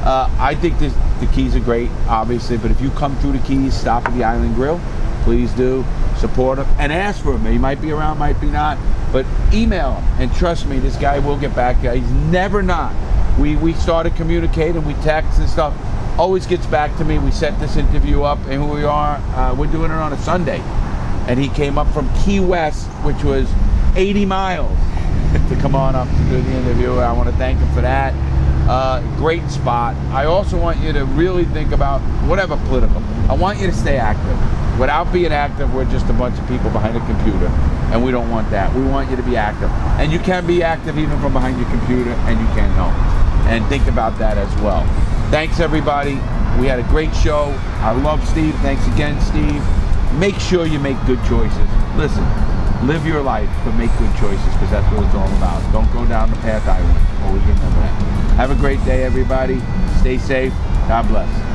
I think the Keys are great, obviously, but if you come through the Keys, stop at the Island Grill, please do. Support him and ask for him. He might be around, might be not, but email him, and trust me, this guy will get back to you. He's never not. We started communicating, we text and stuff, always gets back to me. We set this interview up, and here we are. We're doing it on a Sunday, and he came up from Key West, which was 80 miles to come on up to do the interview. I want to thank him for that. Great spot. I also want you to really think about whatever political. I want you to stay active. Without being active, we're just a bunch of people behind a computer, and we don't want that. We want you to be active, and you can be active even from behind your computer, and you can help. And think about that as well. Thanks, everybody. We had a great show. I love Steve. Thanks again, Steve. Make sure you make good choices. Listen, live your life, but make good choices, because that's what it's all about. Don't go down the path I went. Always remember that. Have a great day, everybody. Stay safe. God bless.